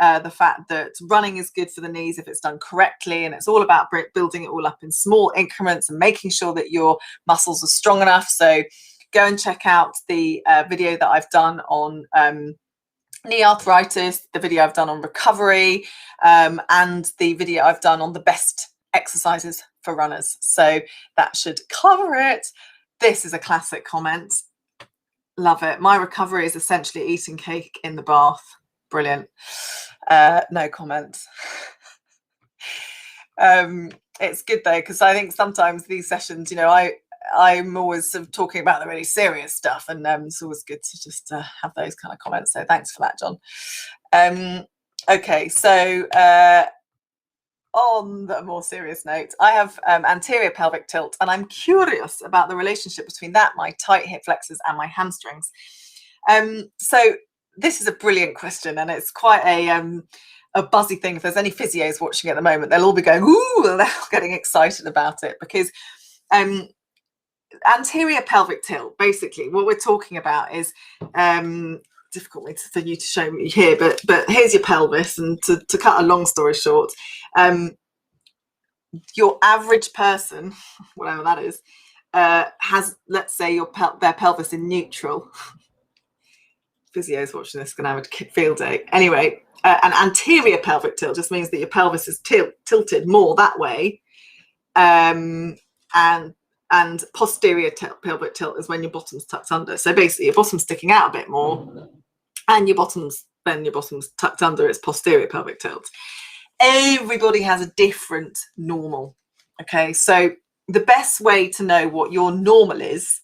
the fact that running is good for the knees if it's done correctly, and it's all about building it all up in small increments and making sure that your muscles are strong enough. So go and check out the video that I've done on knee arthritis, the video I've done on recovery, and the video I've done on the best exercises for runners. So that should cover it. This is a classic comment. Love it. My recovery is essentially eating cake in the bath. Brilliant. No comments. It's good though, because I think sometimes these sessions, you know, I'm always sort of talking about the really serious stuff, and it's always good to just have those kind of comments. So thanks for that, John. Okay, so on the more serious note, I have anterior pelvic tilt, and I'm curious about the relationship between that, my tight hip flexors, and my hamstrings. So this is a brilliant question, and it's quite a buzzy thing. If there's any physios watching at the moment, they'll all be going, ooh, and they're getting excited about it, because anterior pelvic tilt, basically what we're talking about is difficult for you to show me here, but here's your pelvis, and to cut a long story short, your average person, whatever that is, has, let's say, their pelvis in neutral. Physios watching this are going to have a field day. Anyway, an anterior pelvic tilt just means that your pelvis is tilted more that way, and posterior pelvic tilt is when your bottom's tucked under. So basically your bottom's sticking out a bit more, and your bottom's tucked under. It's posterior pelvic tilt. Everybody has a different normal. Okay, so the best way to know what your normal is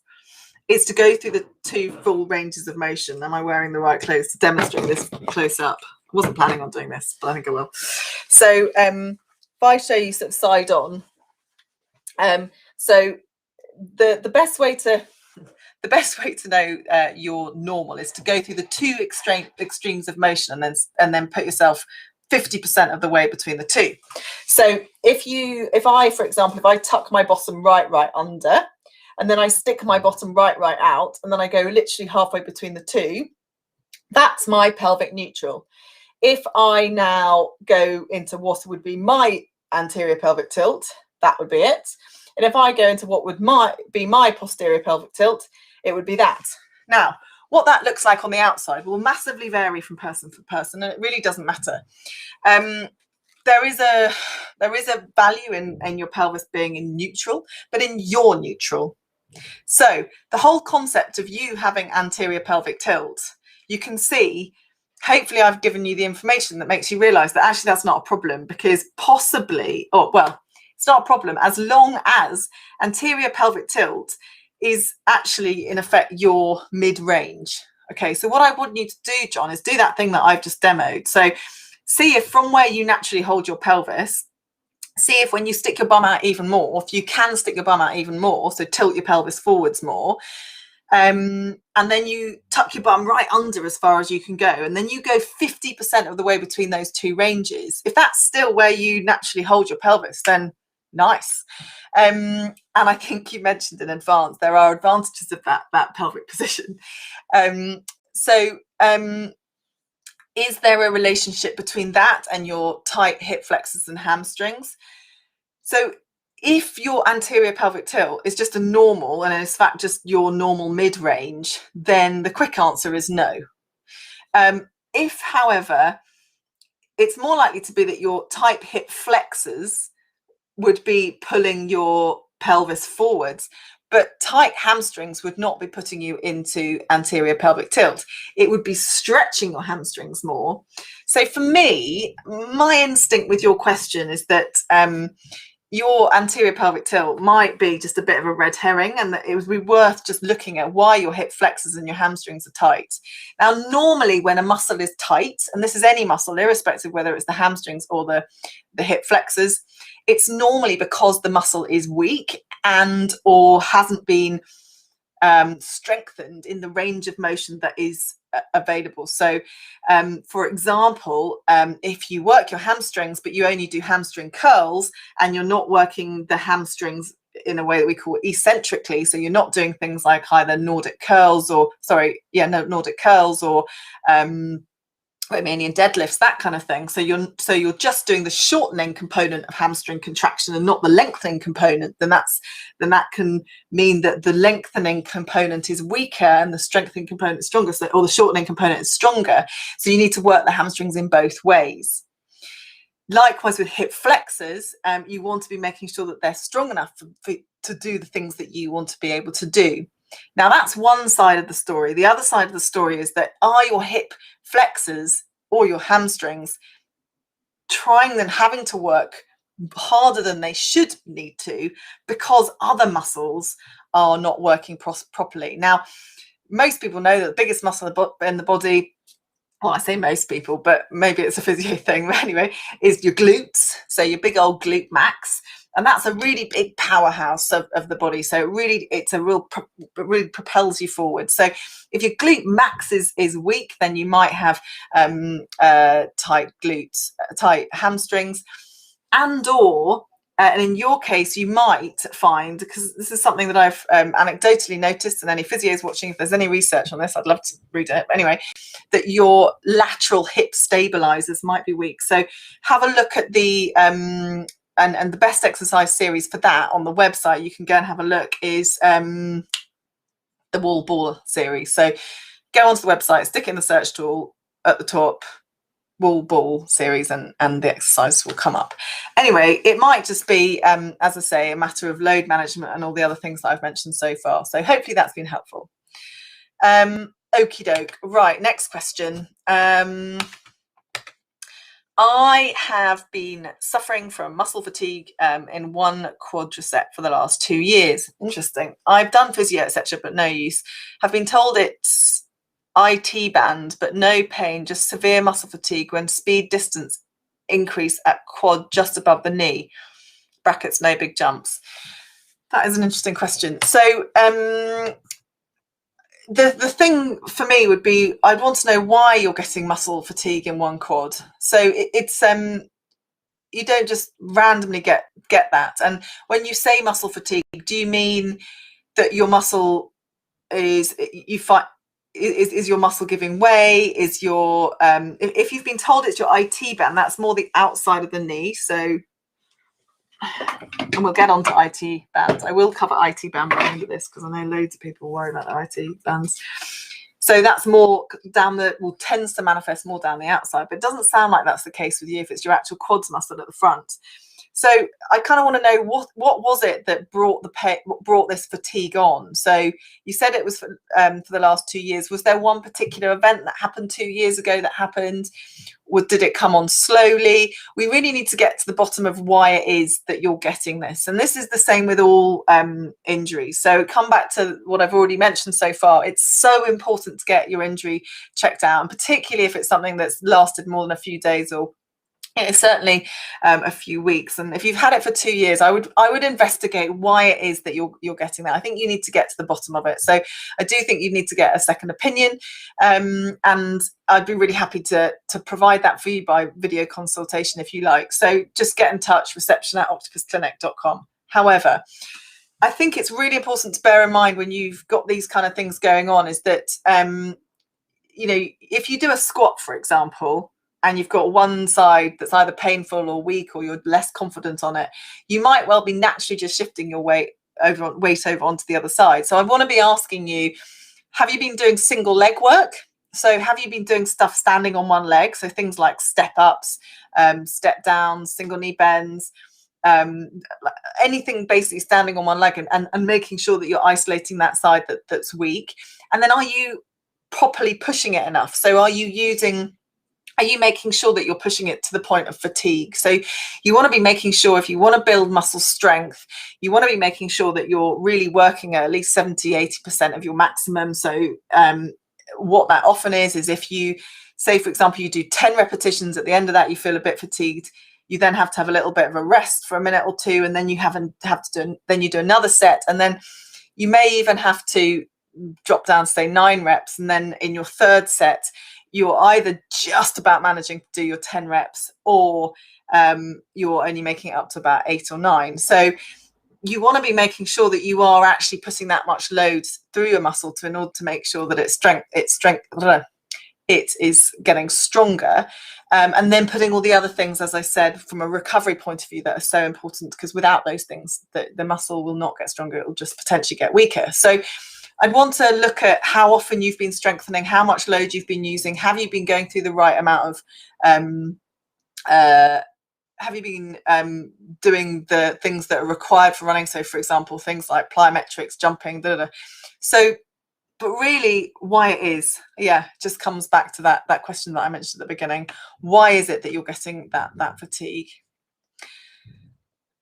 to go through the two full ranges of motion. Am I wearing the right clothes to demonstrate this close up? I wasn't planning on doing this, but I think I will. So if I show you sort of side on, so the best way to know your normal is to go through the two extremes of motion, and then put yourself 50% of the way between the two. So if I tuck my bottom right under, and then I stick my bottom right out, and then I go literally halfway between the two, that's my pelvic neutral. If I now go into what would be my anterior pelvic tilt, that would be it. And if I go into what would be my posterior pelvic tilt, it would be that. Now, what that looks like on the outside will massively vary from person to person, and it really doesn't matter. There is a value in your pelvis being in neutral, but in your neutral. So the whole concept of you having anterior pelvic tilt, you can see, hopefully I've given you the information that makes you realize that actually that's not a problem, because possibly, it's not a problem as long as anterior pelvic tilt is actually in effect your mid-range. Okay, so what I want you to do, John, is do that thing that I've just demoed. So see if from where you naturally hold your pelvis, see if when you stick your bum out even more, if you can stick your bum out even more, so tilt your pelvis forwards more, and then you tuck your bum right under as far as you can go, and then you go 50% of the way between those two ranges. If that's still where you naturally hold your pelvis, then nice. And I think you mentioned in advance there are advantages of that pelvic position. Is there a relationship between that and your tight hip flexors and hamstrings? So if your anterior pelvic tilt is just a normal, and in fact just your normal mid-range, then the quick answer is no. If, however, it's more likely to be that your tight hip flexors would be pulling your pelvis forwards, but tight hamstrings would not be putting you into anterior pelvic tilt. It would be stretching your hamstrings more. So for me, my instinct with your question is that your anterior pelvic tilt might be just a bit of a red herring, and that it would be worth just looking at why your hip flexors and your hamstrings are tight. Now, normally when a muscle is tight, and this is any muscle, irrespective whether it's the hamstrings or the hip flexors, it's normally because the muscle is weak and or hasn't been strengthened in the range of motion that is available. So for example, if you work your hamstrings but you only do hamstring curls and you're not working the hamstrings in a way that we call eccentrically, so you're not doing things like either Nordic curls or Nordic curls or Romanian deadlifts, that kind of thing. So you're just doing the shortening component of hamstring contraction and not the lengthening component. Then that can mean that the lengthening component is weaker and the strengthening component is stronger. So, or the shortening component is stronger. So you need to work the hamstrings in both ways. Likewise with hip flexors, you want to be making sure that they're strong enough to do the things that you want to be able to do. Now, that's one side of the story. The other side of the story is that are your hip flexors or your hamstrings having to work harder than they should need to because other muscles are not working properly? Now, most people know that the biggest muscle in the body, well, I say most people, but maybe it's a physio thing, but anyway, is your glutes. So your big old glute max. And that's a really big powerhouse of the body. So really propels you forward. So if your glute max is weak, then you might have tight glutes, tight hamstrings, and in your case, you might find, because this is something that I've anecdotally noticed, and any physios watching, if there's any research on this, I'd love to read it. But anyway, that your lateral hip stabilizers might be weak. So have a look at the and the best exercise series for that on the website, you can go and have a look, is the wall ball series. So go onto the website, stick in the search tool at the top, wall ball series, and the exercises will come up. Anyway, it might just be, as I say, a matter of load management and all the other things that I've mentioned so far. So hopefully that's been helpful. Okie doke. Right, next question. I have been suffering from muscle fatigue in one quadricep for the last 2 years. Interesting. I've done physio, etc., but no use. Have been told it's IT band, but no pain, just severe muscle fatigue when speed distance increase at quad just above the knee. Brackets, no big jumps. That is an interesting question. So the thing for me would be, I'd want to know why you're getting muscle fatigue in one quad. So it's you don't just randomly get that. And when you say muscle fatigue, do you mean that your muscle is your muscle giving way? Is your if you've been told it's your IT band, that's more the outside of the knee. So, and we'll get on to IT bands. I will cover IT band by the end of this because I know loads of people worry about their IT bands. So that's more tends to manifest more down the outside, but it doesn't sound like that's the case with you if it's your actual quads muscle at the front. So I kind of want to know what was it that brought this fatigue on? So you said it was for the last 2 years. Was there one particular event that happened 2 years ago that happened? Did it come on slowly? We really need to get to the bottom of why it is that you're getting this. And this is the same with all injuries. So come back to what I've already mentioned so far. It's so important to get your injury checked out, and particularly if it's something that's lasted more than a few days or certainly a few weeks. And if you've had it for 2 years, I would investigate why it is that you're getting that. I think you need to get to the bottom of it. So I do think you need to get a second opinion, and I'd be really happy to provide that for you by video consultation if you like. So just get in touch, reception@octopusclinic.com. However, I think it's really important to bear in mind when you've got these kind of things going on is that if you do a squat, for example, and you've got one side that's either painful or weak, or you're less confident on it, you might well be naturally just shifting your weight over onto the other side. So I want to be asking you, have you been doing single leg work? So have you been doing stuff standing on one leg? So things like step ups, step downs, single knee bends, anything basically standing on one leg, and making sure that you're isolating that side that's weak. And then are you properly pushing it enough? So are you using are you making sure that you're pushing it to the point of fatigue? So you want to be making sure, if you want to build muscle strength, you want to be making sure that you're really working at least 70-80% of your maximum. So what that often is if you say, for example, you do 10 repetitions, at the end of that you feel a bit fatigued, you then have to have a little bit of a rest for a minute or two, and then you then you do another set, and then you may even have to drop down to say 9 reps, and then in your third set you're either just about managing to do your 10 reps, or you're only making it up to about 8 or 9. So you want to be making sure that you are actually putting that much load through your muscle in order to make sure that it is getting stronger, and then putting all the other things, as I said, from a recovery point of view, that are so important, because without those things, the muscle will not get stronger, it will just potentially get weaker. So I'd want to look at how often you've been strengthening, how much load you've been using, have you been going through the right amount of have you been doing the things that are required for running? So for example, things like plyometrics, jumping, so but really why it is, just comes back to that question that I mentioned at the beginning. Why is it that you're getting that fatigue?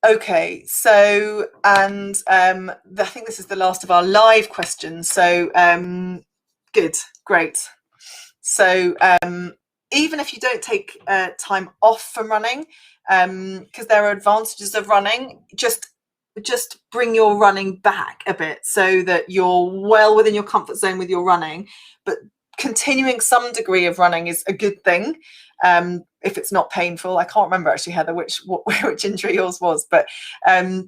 Okay, so, and I think this is the last of our live questions. So good, great. So even if you don't take time off from running, because there are advantages of running, just bring your running back a bit so that you're well within your comfort zone with your running, but continuing some degree of running is a good thing. If it's not painful. I can't remember actually, Heather, which injury yours was, but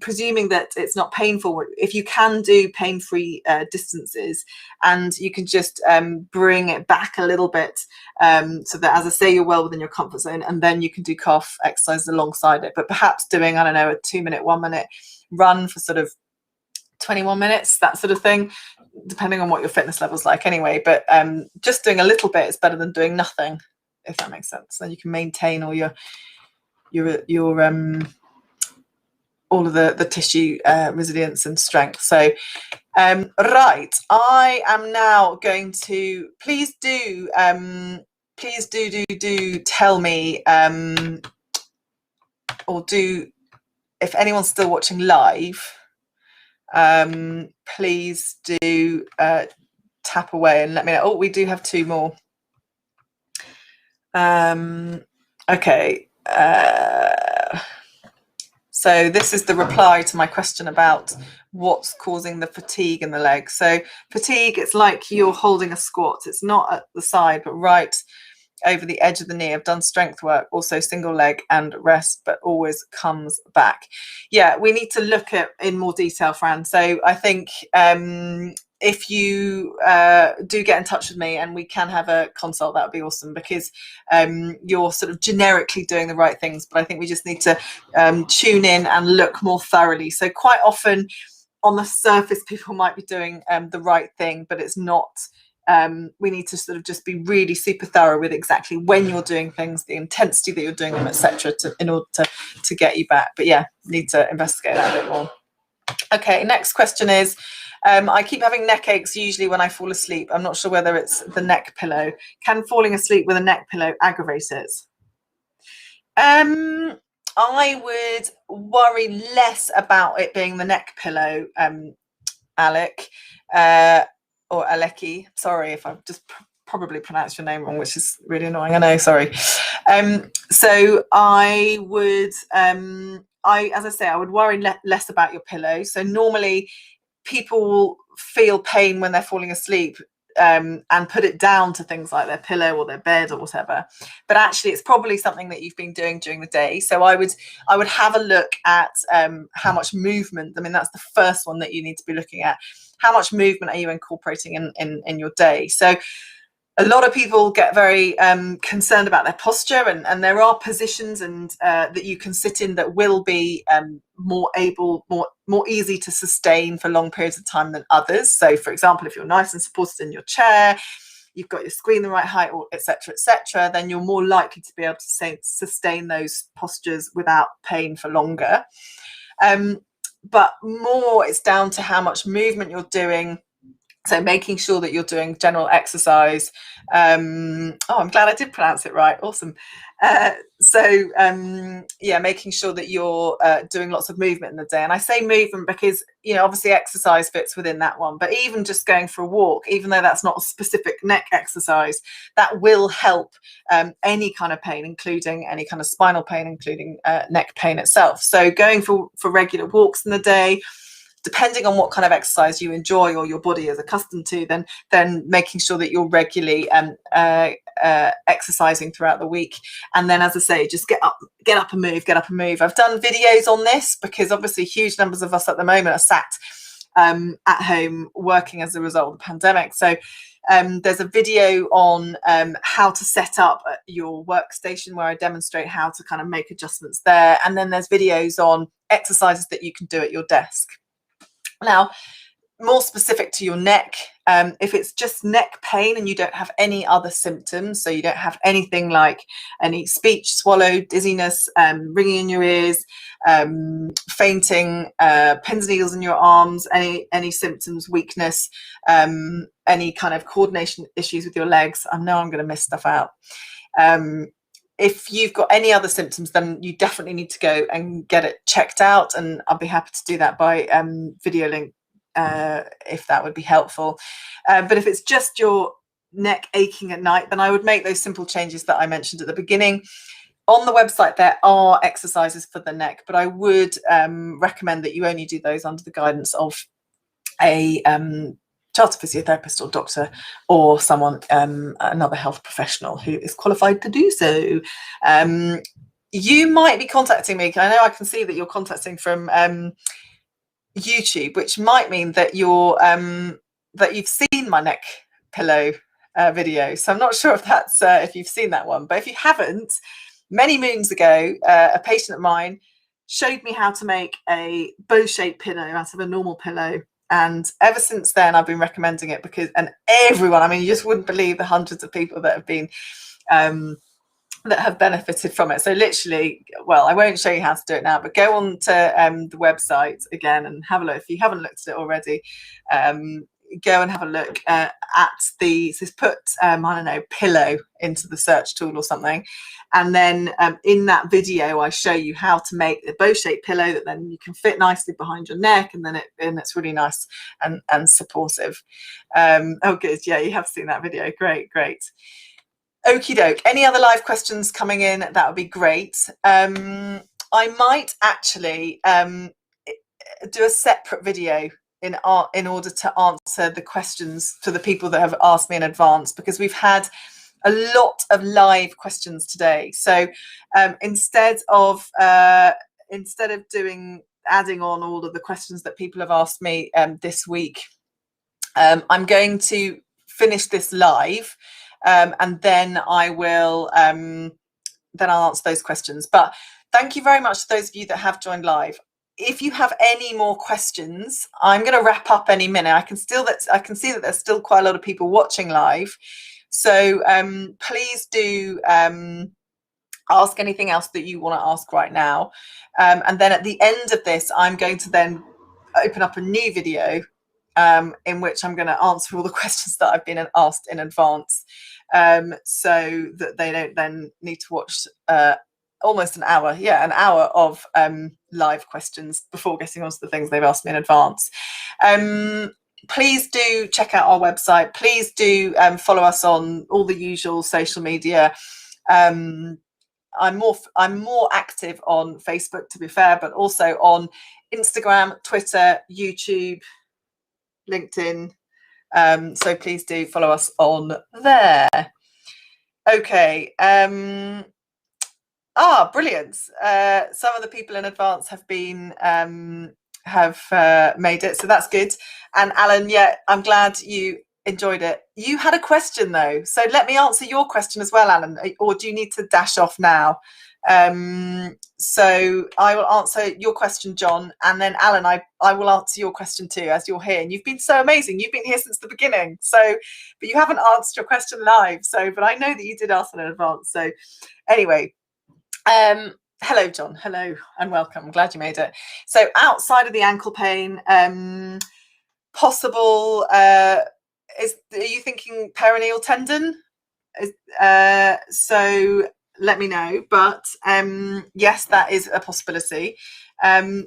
presuming that it's not painful, if you can do pain-free distances, and you can just bring it back a little bit, so that, as I say, you're well within your comfort zone, and then you can do calf exercises alongside it. But perhaps doing, I don't know, a 2-minute, 1-minute run for sort of 21 minutes, that sort of thing, depending on what your fitness level's like anyway. But just doing a little bit is better than doing nothing, if that makes sense. Then you can maintain all your all of the tissue resilience and strength. So right, I am now going to, please do tell me, or do, if anyone's still watching live, please do tap away and let me know. Oh, we do have 2 more. Okay, so this is the reply to my question about what's causing the fatigue in the legs. So fatigue, it's like you're holding a squat. It's not at the side, but right over the edge of the knee. I've done strength work, also single leg and rest, but always comes back. Yeah, we need to look at in more detail, Fran. So I think if you do get in touch with me and we can have a consult, that would be awesome, because you're sort of generically doing the right things, but I think we just need to tune in and look more thoroughly. So quite often on the surface, people might be doing the right thing, but it's not. We need to sort of just be really super thorough with exactly when you're doing things, the intensity that you're doing them, etc., in order to get you back. But yeah, need to investigate that a bit more. Okay, next question is, I keep having neck aches usually when I fall asleep. I'm not sure whether it's the neck pillow. Can falling asleep with a neck pillow aggravate it? I would worry less about it being the neck pillow, Alec, or Aleki. Sorry if I've just probably pronounced your name wrong, which is really annoying. I know, sorry. So I would, as I say, I would worry less about your pillow. So normally people will feel pain when they're falling asleep, and put it down to things like their pillow or their bed or whatever, but actually it's probably something that you've been doing during the day. So I would have a look at how much movement. I mean, that's the first one that you need to be looking at. How much movement are you incorporating in your day? So a lot of people get very concerned about their posture, and there are positions and that you can sit in that will be more easy to sustain for long periods of time than others. So for example, if you're nice and supported in your chair, you've got your screen the right height, or etc., then you're more likely to be able to sustain those postures without pain for longer. But more, it's down to how much movement you're doing, So making sure that you're doing general exercise. Oh, I'm glad I did pronounce it right. Awesome. Yeah, making sure that you're doing lots of movement in the day. And I say movement because, you know, obviously exercise fits within that one, but even just going for a walk, even though that's not a specific neck exercise, that will help any kind of pain, including any kind of spinal pain, including neck pain itself. So going for regular walks in the day, depending on what kind of exercise you enjoy or your body is accustomed to, then making sure that you're regularly exercising throughout the week. And then, as I say, just get up and move. I've done videos on this because obviously huge numbers of us at the moment are sat at home working as a result of the pandemic. So there's a video on how to set up your workstation where I demonstrate how to kind of make adjustments there. And then there's videos on exercises that you can do at your desk. Now, more specific to your neck, if it's just neck pain and you don't have any other symptoms, so you don't have anything like any speech, swallow, dizziness, ringing in your ears, fainting, pins and needles in your arms, any symptoms, weakness, any kind of coordination issues with your legs, I know I'm going to miss stuff out. If you've got any other symptoms, then you definitely need to go and get it checked out, and I'll be happy to do that by video link if that would be helpful. But if it's just your neck aching at night, then I would make those simple changes that I mentioned at the beginning. On the website, there are exercises for the neck, but I would recommend that you only do those under the guidance of a chartered physiotherapist or doctor, or someone, another health professional who is qualified to do so. You might be contacting me. I know I can see that you're contacting from YouTube, which might mean that you're that you've seen my neck pillow video. So I'm not sure if that's if you've seen that one, but if you haven't, many moons ago, a patient of mine showed me how to make a bow-shaped pillow out of a normal pillow. And ever since then, I've been recommending it because, and everyone, I mean, you just wouldn't believe the hundreds of people that have been, that have benefited from it. So literally, well, I won't show you how to do it now, but go on to the website again and have a look. If you haven't looked at it already, go and have a look at the, so put, I don't know, pillow into the search tool or something. And then in that video, I show you how to make a bow-shaped pillow that then you can fit nicely behind your neck, and then it's really nice and supportive. Oh, good. Yeah, you have seen that video. Great. Okie doke. Any other live questions coming in? That would be great. I might actually do a separate video in order to answer the questions to the people that have asked me in advance, because we've had a lot of live questions today. So instead of adding on all of the questions that people have asked me this week, I'm going to finish this live, and then I will then I'll answer those questions. But thank you very much to those of you that have joined live. If you have any more questions, I'm going to wrap up any minute. I can see that there's still quite a lot of people watching live. So please do ask anything else that you want to ask right now. And then at the end of this, I'm going to then open up a new video in which I'm going to answer all the questions that I've been asked in advance, so that they don't then need to watch almost an hour of live questions before getting onto the things they've asked me in advance. Please do check out our website. Please do follow us on all the usual social media. I'm more active on Facebook, to be fair, but also on Instagram, Twitter, YouTube, LinkedIn. So please do follow us on there. Okay. Brilliant. Some of the people in advance have been made it, so that's good. And Alan, yeah, I'm glad you enjoyed it. You had a question though, so let me answer your question as well, Alan, or do you need to dash off now? So I will answer your question, John, and then Alan, I will answer your question too, as you're here. And you've been so amazing. You've been here since the beginning. So, but you haven't answered your question live. So, but I know that you did ask in advance. So anyway, hello, John. Hello and welcome. I'm glad you made it. So outside of the ankle pain, possible, are you thinking peroneal tendon? So let me know, but yes, that is a possibility.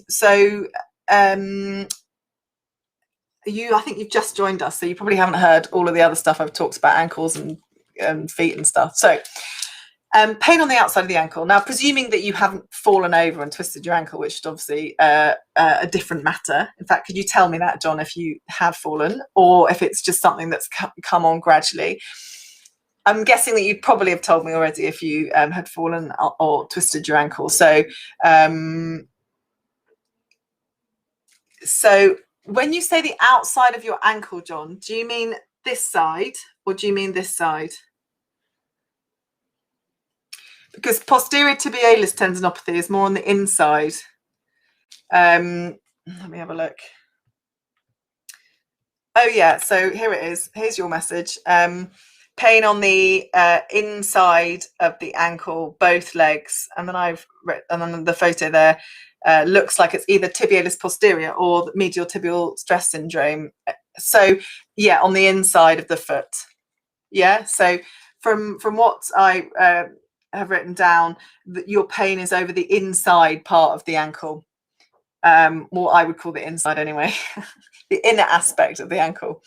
So I think you've just joined us, so you probably haven't heard all of the other stuff I've talked about, ankles and feet and stuff. So pain on the outside of the ankle. Now, presuming that you haven't fallen over and twisted your ankle, which is obviously a different matter. In fact, could you tell me that, John, if you have fallen or if it's just something that's come on gradually? I'm guessing that you'd probably have told me already if you had fallen or twisted your ankle. So when you say the outside of your ankle, John, do you mean this side or do you mean this side? Because posterior tibialis tendinopathy is more on the inside. Let me have a look. Oh yeah, so here it is. Here's your message. Pain on the inside of the ankle, both legs, and then the photo there looks like it's either tibialis posterior or medial tibial stress syndrome. So yeah, on the inside of the foot. Yeah. So from what I have written down, that your pain is over the inside part of the ankle. Well, I would call the inside anyway, the inner aspect of the ankle.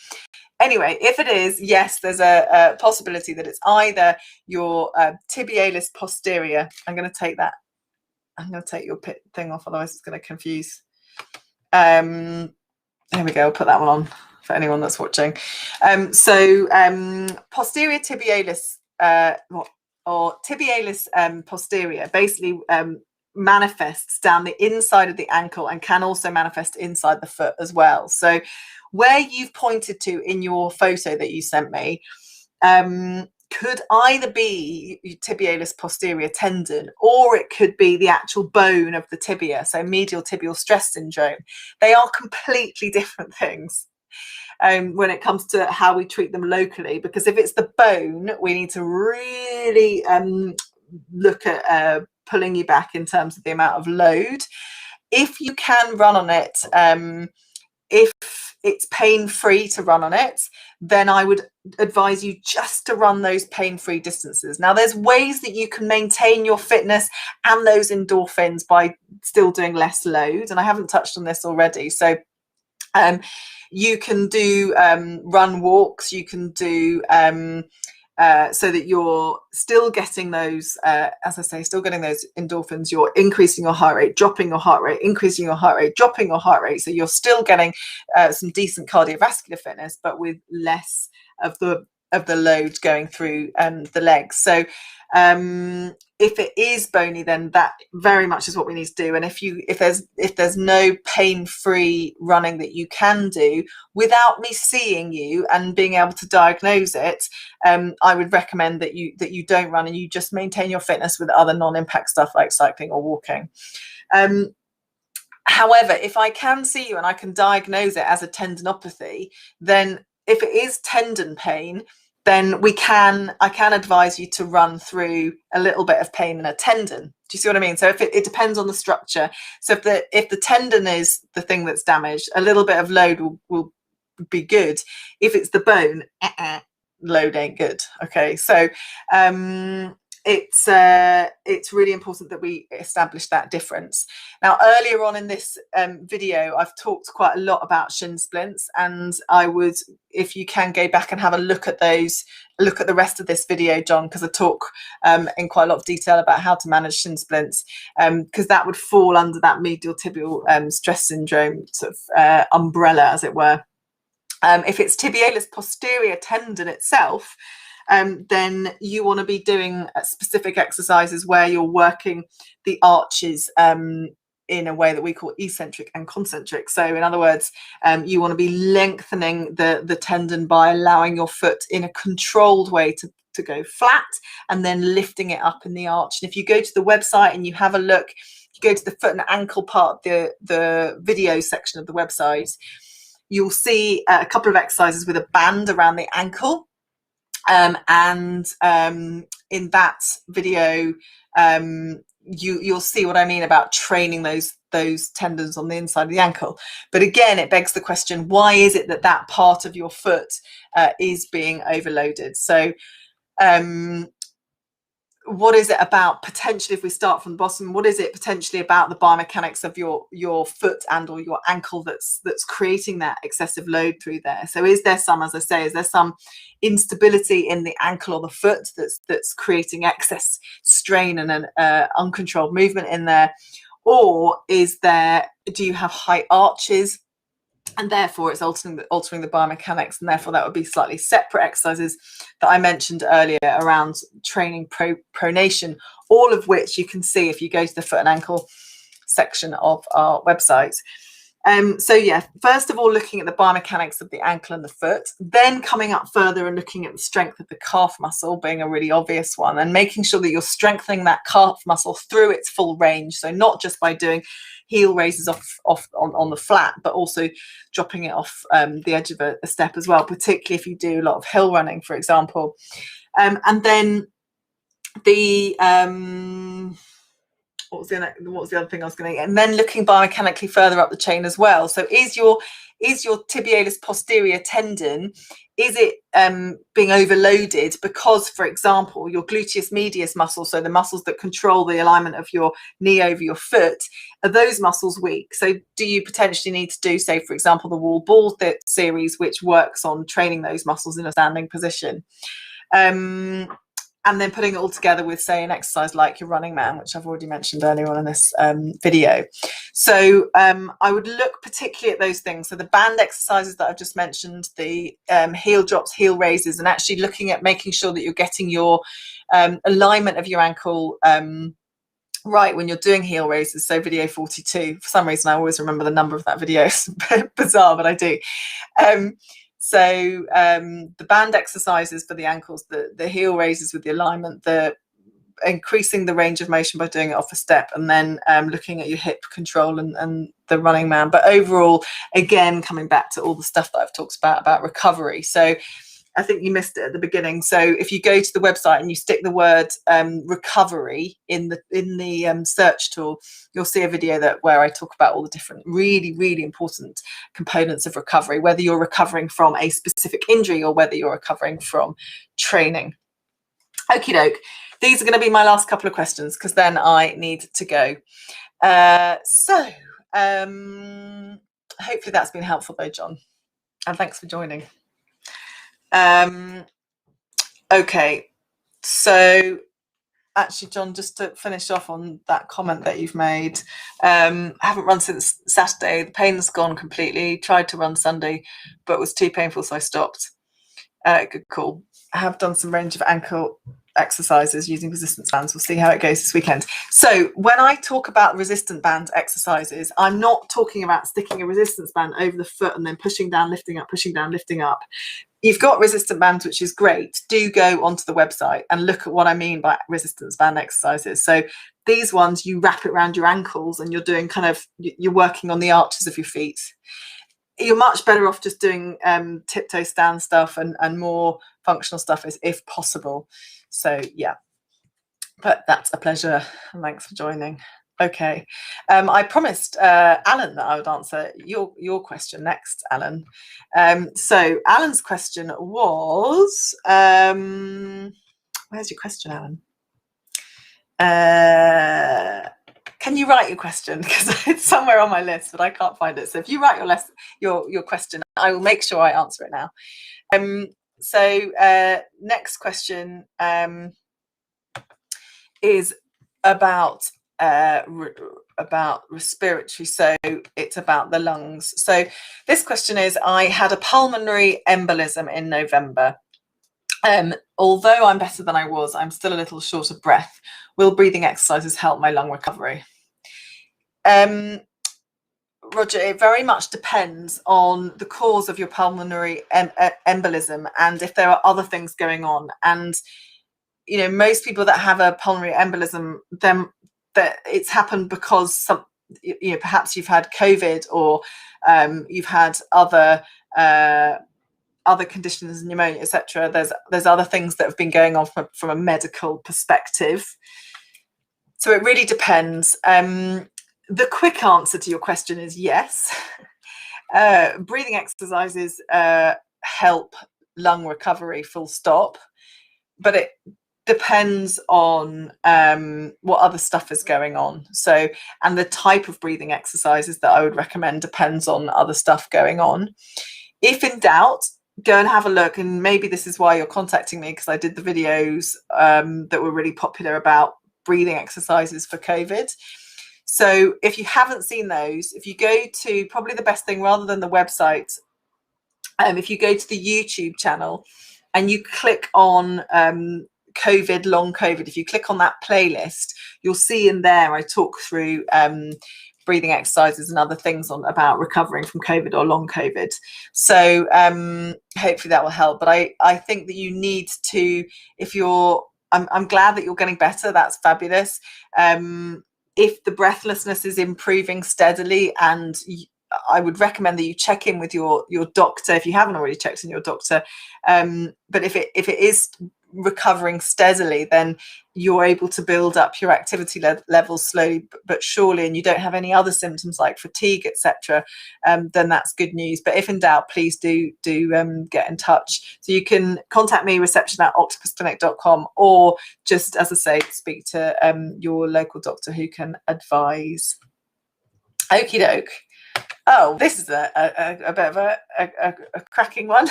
Anyway, if it is, yes, there's a possibility that it's either your tibialis posterior. I'm going to take that. I'm going to take your thing off, otherwise it's going to confuse. There we go. I'll put that one on for anyone that's watching. Posterior tibialis or tibialis posterior basically manifests down the inside of the ankle and can also manifest inside the foot as well. So where you've pointed to in your photo that you sent me could either be tibialis posterior tendon or it could be the actual bone of the tibia, so medial tibial stress syndrome. They are completely different things when it comes to how we treat them locally, because if it's the bone, we need to really look at pulling you back in terms of the amount of load. If you can run on it, if it's pain-free to run on it, then I would advise you just to run those pain-free distances. Now, there's ways that you can maintain your fitness and those endorphins by still doing less load, and I haven't touched on this already. So you can do run walks, you can do so that you're still getting those, as I say, still getting those endorphins. You're increasing your heart rate, dropping your heart rate, increasing your heart rate, dropping your heart rate. So you're still getting some decent cardiovascular fitness, but with less of the load going through the legs. So if it is bony, then that very much is what we need to do. And if there's no pain-free running that you can do without me seeing you and being able to diagnose it, I would recommend that you don't run and you just maintain your fitness with other non-impact stuff like cycling or walking. However, if I can see you and I can diagnose it as a tendinopathy, then if it is tendon pain, then I can advise you to run through a little bit of pain in a tendon. Do you see what I mean? So if it depends on the structure. So if the tendon is the thing that's damaged, a little bit of load will be good. If it's the bone, load ain't good. Okay, so it's really important that we establish that difference. Now, earlier on in this video, I've talked quite a lot about shin splints, and I would, if you can, go back and have a look at those, look at the rest of this video, John, because I talk in quite a lot of detail about how to manage shin splints, because that would fall under that medial tibial stress syndrome sort of umbrella, as it were. If it's tibialis posterior tendon itself, then you want to be doing specific exercises where you're working the arches in a way that we call eccentric and concentric. So in other words, you want to be lengthening the tendon by allowing your foot in a controlled way to go flat and then lifting it up in the arch. And if you go to the website and you have a look, you go to the foot and ankle part, the video section of the website, you'll see a couple of exercises with a band around the ankle. In that video, you'll see what I mean about training those those tendons on the inside of the ankle. But again, it begs the question, why is it that that part of your foot is being overloaded? So what is it about, potentially, if we start from the bottom, what is it potentially about the biomechanics of your foot and or your ankle that's creating that excessive load through there? So is there some, as I say, is there some instability in the ankle or the foot that's creating excess strain and an uncontrolled movement in there? Or do you have high arches, and therefore it's altering the biomechanics, and therefore that would be slightly separate exercises that I mentioned earlier around training pronation, all of which you can see if you go to the foot and ankle section of our website. So yeah, first of all, looking at the biomechanics of the ankle and the foot, then coming up further and looking at the strength of the calf muscle being a really obvious one, and making sure that you're strengthening that calf muscle through its full range. So not just by doing heel raises off on the flat, but also dropping it off the edge of a step as well, particularly if you do a lot of hill running, for example. And then the what was the other thing I was going to get? And then looking biomechanically further up the chain as well. So is your tibialis posterior tendon, is it being overloaded because, for example, your gluteus medius muscle, so the muscles that control the alignment of your knee over your foot, are those muscles weak? So do you potentially need to do, say, for example, the wall ball series, which works on training those muscles in a standing position? And then putting it all together with, say, an exercise like your running man, which I've already mentioned earlier on in this video. So I would look particularly at those things. So the band exercises that I've just mentioned, the heel drops, heel raises, and actually looking at making sure that you're getting your alignment of your ankle right when you're doing heel raises. So video 42, for some reason I always remember the number of that video. It's bizarre, but I do. So the band exercises for the ankles, the heel raises with the alignment, the increasing the range of motion by doing it off a step, and then looking at your hip control and the running man. But overall, again, coming back to all the stuff that I've talked about recovery. So I think you missed it at the beginning. So if you go to the website and you stick the word recovery in the search tool, you'll see a video where I talk about all the different really, really important components of recovery, whether you're recovering from a specific injury or whether you're recovering from training. Okie doke. These are going to be my last couple of questions because then I need to go. So hopefully that's been helpful though, John. And thanks for joining. Okay, so actually, John, just to finish off on that comment that you've made, I haven't run since Saturday. The pain's gone completely. Tried to run Sunday, but it was too painful, so I stopped. Good call. I have done some range of ankle exercises using resistance bands. We'll see how it goes this weekend. So when I talk about resistant band exercises, I'm not talking about sticking a resistance band over the foot and then pushing down, lifting up, pushing down, lifting up. You've got resistant bands, which is great. Do go onto the website and look at what I mean by resistance band exercises. So these ones, you wrap it around your ankles and you're doing you're working on the arches of your feet. You're much better off just doing tiptoe stand stuff and more functional stuff if possible. So yeah, but that's a pleasure. Thanks for joining. Okay, I promised Alan that I would answer your question next, Alan. So Alan's question was, where's your question, Alan? Can you write your question? Because it's somewhere on my list, but I can't find it. So if you write your question, I will make sure I answer it now. So next question is about respiratory, so it's about the lungs. So this question is, I had a pulmonary embolism in November. Although I'm better than I was, I'm still a little short of breath. Will breathing exercises help my lung recovery? Roger, it very much depends on the cause of your pulmonary embolism and if there are other things going on. And most people that have a pulmonary embolism, then that it's happened because perhaps you've had COVID or you've had other conditions, pneumonia, etc. There's other things that have been going on from a medical perspective. So it really depends. the quick answer to your question is yes. Breathing exercises help lung recovery, full stop, but it depends on what other stuff is going on. So, and the type of breathing exercises that I would recommend depends on other stuff going on. If in doubt, go and have a look, and maybe this is why you're contacting me, because I did the videos that were really popular about breathing exercises for COVID. So if you haven't seen those, if you go to, probably the best thing rather than the website, if you go to the YouTube channel and you click on COVID, long COVID, if you click on that playlist, you'll see in there I talk through breathing exercises and other things on about recovering from COVID or long COVID. So hopefully that will help. But I think that you need to, if you're, I'm glad that you're getting better. That's fabulous. If the breathlessness is improving steadily, and I would recommend that you check in with your doctor if you haven't already checked in your doctor. But if it is recovering steadily, then you're able to build up your activity levels slowly but surely, and you don't have any other symptoms like fatigue, etc., then that's good news. But if in doubt, please do get in touch. So you can contact me, reception@octopusclinic.com, or just, as I say, speak to your local doctor who can advise. Okie doke. Oh, this is a bit of a cracking one.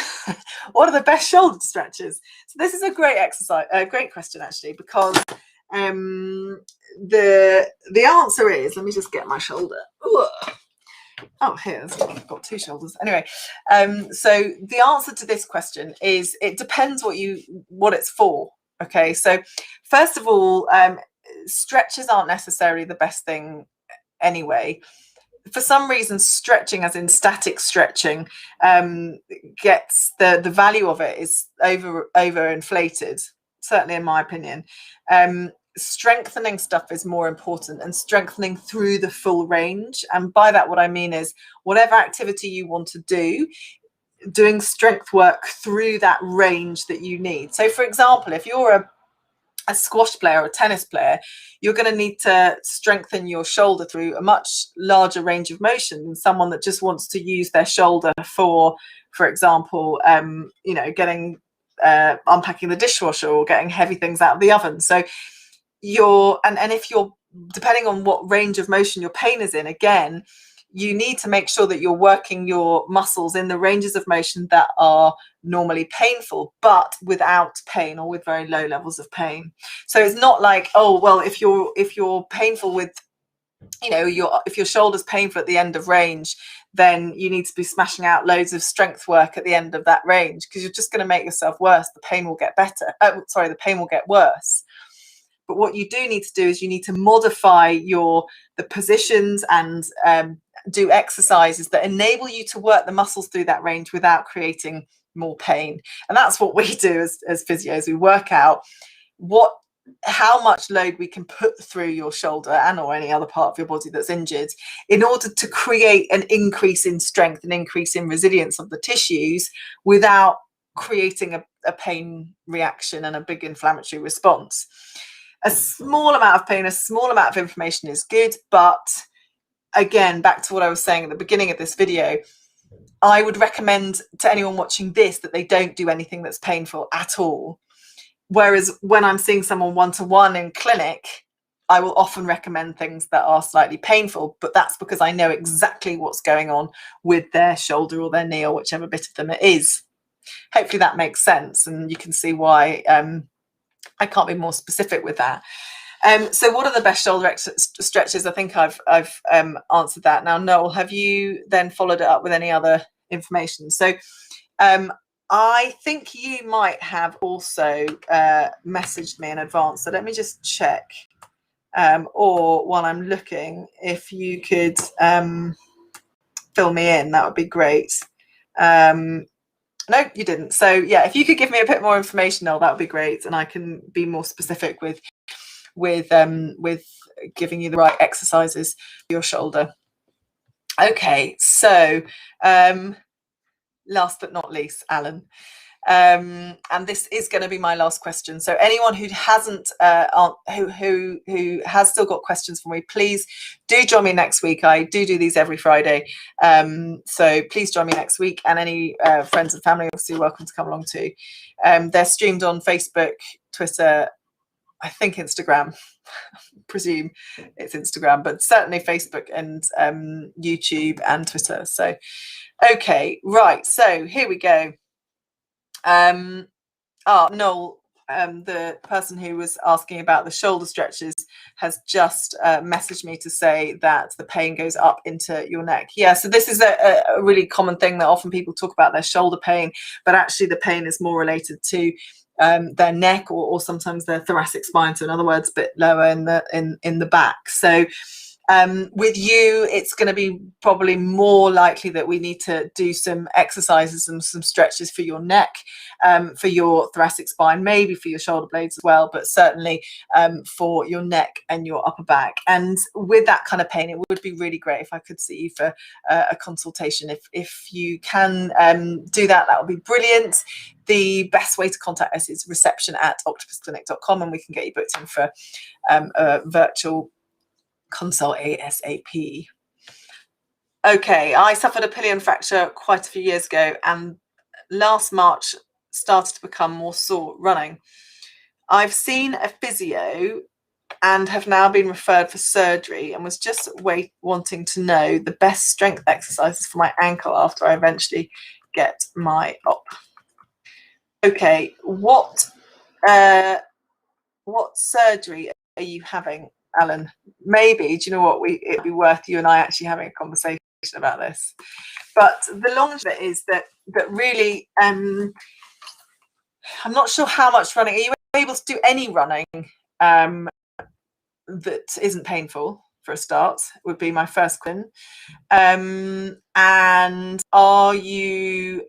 What are the best shoulder stretches? So this is a great exercise, a great question actually, because the answer is, let me just get my shoulder. Oh, here's, I've got two shoulders. Anyway, so the answer to this question is it depends what it's for. Okay, so first of all, stretches aren't necessarily the best thing anyway. For some reason, stretching, as in static stretching, gets the value of it is over inflated, certainly in my opinion. Strengthening stuff is more important, and strengthening through the full range. And by that, what I mean is whatever activity you want to do, doing strength work through that range that you need. So for example, if you're a squash player or a tennis player, you're going to need to strengthen your shoulder through a much larger range of motion than someone that just wants to use their shoulder for example, getting unpacking the dishwasher or getting heavy things out of the oven. So and if you're, depending on what range of motion your pain is in, again, you need to make sure that you're working your muscles in the ranges of motion that are normally painful, but without pain, or with very low levels of pain. So it's not like, oh, well, if you're painful with, if your shoulder's painful at the end of range, then you need to be smashing out loads of strength work at the end of that range, because you're just going to make yourself worse. The pain will get better. The pain will get worse. But what you do need to do is you need to modify the positions and do exercises that enable you to work the muscles through that range without creating more pain. And that's what we do as physios. We work out how much load we can put through your shoulder and or any other part of your body that's injured, in order to create an increase in strength, an increase in resilience of the tissues, without creating a pain reaction and a big inflammatory response. A small amount of pain, a small amount of inflammation is good, but again, back to what I was saying at the beginning of this video, I would recommend to anyone watching this that they don't do anything that's painful at all. Whereas when I'm seeing someone one-to-one in clinic, I will often recommend things that are slightly painful, but that's because I know exactly what's going on with their shoulder or their knee or whichever bit of them it is. Hopefully that makes sense, and you can see why I can't be more specific with that. So what are the best shoulder stretches? I think I've answered that. Now, Noel, have you then followed it up with any other information? So I think you might have also messaged me in advance. So let me just check. Or while I'm looking, if you could fill me in, that would be great. No, you didn't. So yeah, if you could give me a bit more information, Noel, that would be great, and I can be more specific with giving you the right exercises for your shoulder. Okay, so last but not least, Alan. And this is going to be my last question. So anyone who hasn't, who has still got questions for me, please do join me next week. I do these every Friday. So please join me next week, and any friends and family obviously are welcome to come along too. They're streamed on Facebook, Twitter, I think Instagram, presume it's Instagram, but certainly Facebook and YouTube and Twitter. So, okay, right. So here we go. Noel, the person who was asking about the shoulder stretches, has just messaged me to say that the pain goes up into your neck. Yeah, so this is a really common thing that often people talk about their shoulder pain, but actually the pain is more related to their neck or sometimes their thoracic spine. So in other words, a bit lower in the back. So with you, it's going to be probably more likely that we need to do some exercises and some stretches for your neck, for your thoracic spine, maybe for your shoulder blades as well, but certainly for your neck and your upper back. And with that kind of pain, it would be really great if I could see you for a consultation. If you can do that, that would be brilliant. The best way to contact us is reception@octopusclinic.com, and we can get you booked in for a virtual consult ASAP. Okay, I suffered a pillion fracture quite a few years ago, and last March started to become more sore running. I've seen a physio and have now been referred for surgery, and was just wanting to know the best strength exercises for my ankle after I eventually get my op. Okay, what surgery are you having, Alan? Maybe, do you know what, it'd be worth you and I actually having a conversation about this. But the long of it is that really, I'm not sure how much running. Are you able to do any running that isn't painful, for a start, would be my first question. And are you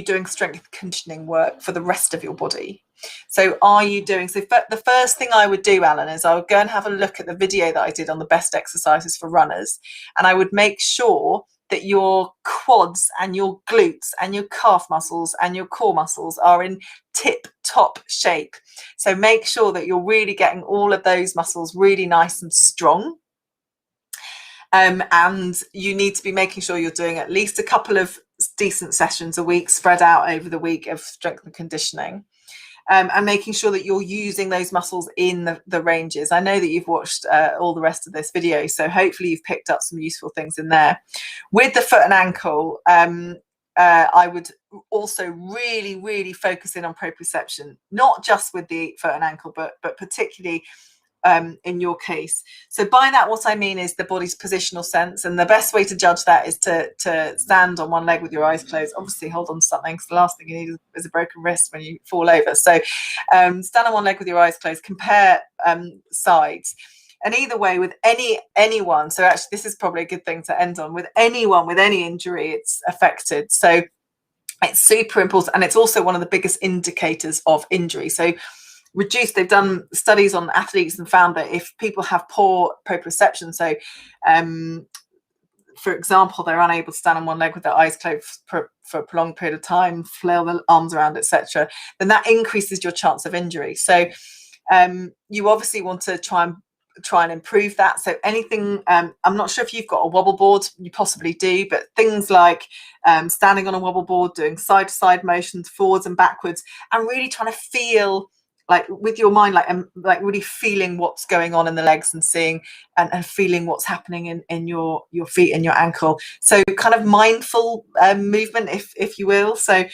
doing strength conditioning work for the rest of your body? So are you doing, so the first thing I would do, Alan, is I would go and have a look at the video that I did on the best exercises for runners, and I would make sure that your quads and your glutes and your calf muscles and your core muscles are in tip-top shape. So make sure that you're really getting all of those muscles really nice and strong. And you need to be making sure you're doing at least a couple of decent sessions a week spread out over the week of strength and conditioning. And making sure that you're using those muscles in the ranges. I know that you've watched all the rest of this video, so hopefully you've picked up some useful things in there. With the foot and ankle, I would also really focus in on proprioception, not just with the foot and ankle, but particularly in your case. So by that, what I mean is the body's positional sense, and the best way to judge that is to stand on one leg with your eyes closed. Obviously hold on to something, because the last thing you need is a broken wrist when you fall over. So stand on one leg with your eyes closed, compare sides. And either way, with anyone, so actually this is probably a good thing to end on, with anyone with any injury, it's affected. So it's super important, and it's also one of the biggest indicators of injury. So they've done studies on athletes and found that if people have poor proprioception, so for example, they're unable to stand on one leg with their eyes closed for a prolonged period of time, flail their arms around, etc., then that increases your chance of injury. So you obviously want to try and improve that. So anything, I'm not sure if you've got a wobble board, you possibly do, but things like standing on a wobble board, doing side to side motions, forwards and backwards, and really trying to feel, like with your mind, like really feeling what's going on in the legs, and seeing and feeling what's happening in your feet and your ankle. So kind of mindful movement, if you will. So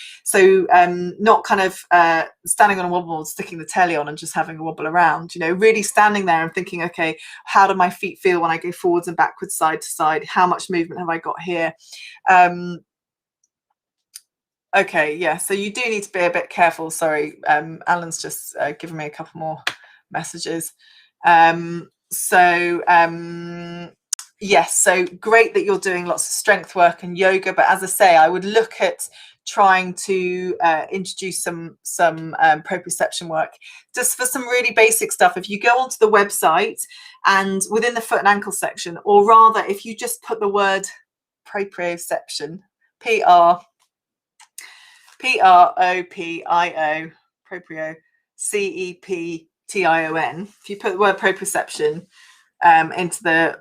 not kind of standing on a wobble board, sticking the telly on and just having a wobble around, really standing there and thinking, okay, how do my feet feel when I go forwards and backwards, side to side? How much movement have I got here? Okay, yeah, so you do need to be a bit careful. Sorry, Alan's just given me a couple more messages. Yes, so great that you're doing lots of strength work and yoga, but as I say, I would look at trying to introduce some proprioception work just for some really basic stuff. If you go onto the website and within the foot and ankle section, or rather if you just put the word proprioception, Proprio, proprio, CEPTION. If you put the word proprioception into the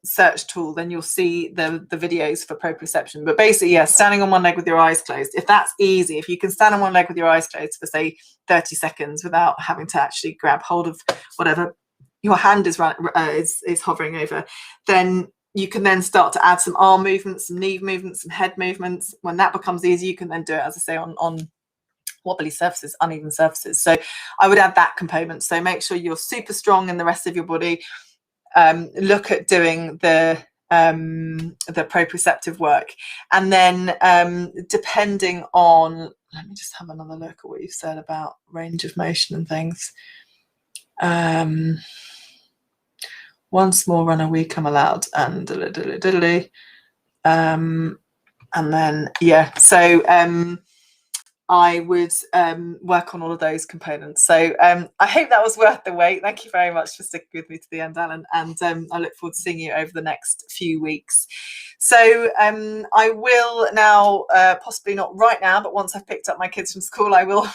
search tool, then you'll see the videos for proprioception. But basically, yeah, standing on one leg with your eyes closed. If that's easy, if you can stand on one leg with your eyes closed for say 30 seconds without having to actually grab hold of whatever your hand is hovering over, then you can then start to add some arm movements, some knee movements, some head movements. When that becomes easy, you can then do it, as I say, on wobbly surfaces, uneven surfaces. So I would add that component. So make sure you're super strong in the rest of your body. Look at doing the proprioceptive work, and then depending on, let me just have another look at what you've said about range of motion and things. One small run a week I'm allowed, and and then yeah, so I would work on all of those components. So I hope that was worth the wait. Thank you very much for sticking with me to the end, Alan, and I look forward to seeing you over the next few weeks. So I will now, possibly not right now, but once I've picked up my kids from school, I will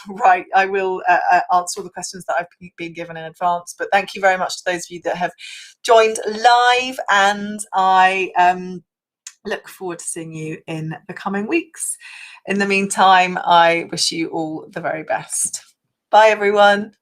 answer all the questions that I've been given in advance. But thank you very much to those of you that have joined live, and I look forward to seeing you in the coming weeks. In the meantime, I wish you all the very best. Bye, everyone.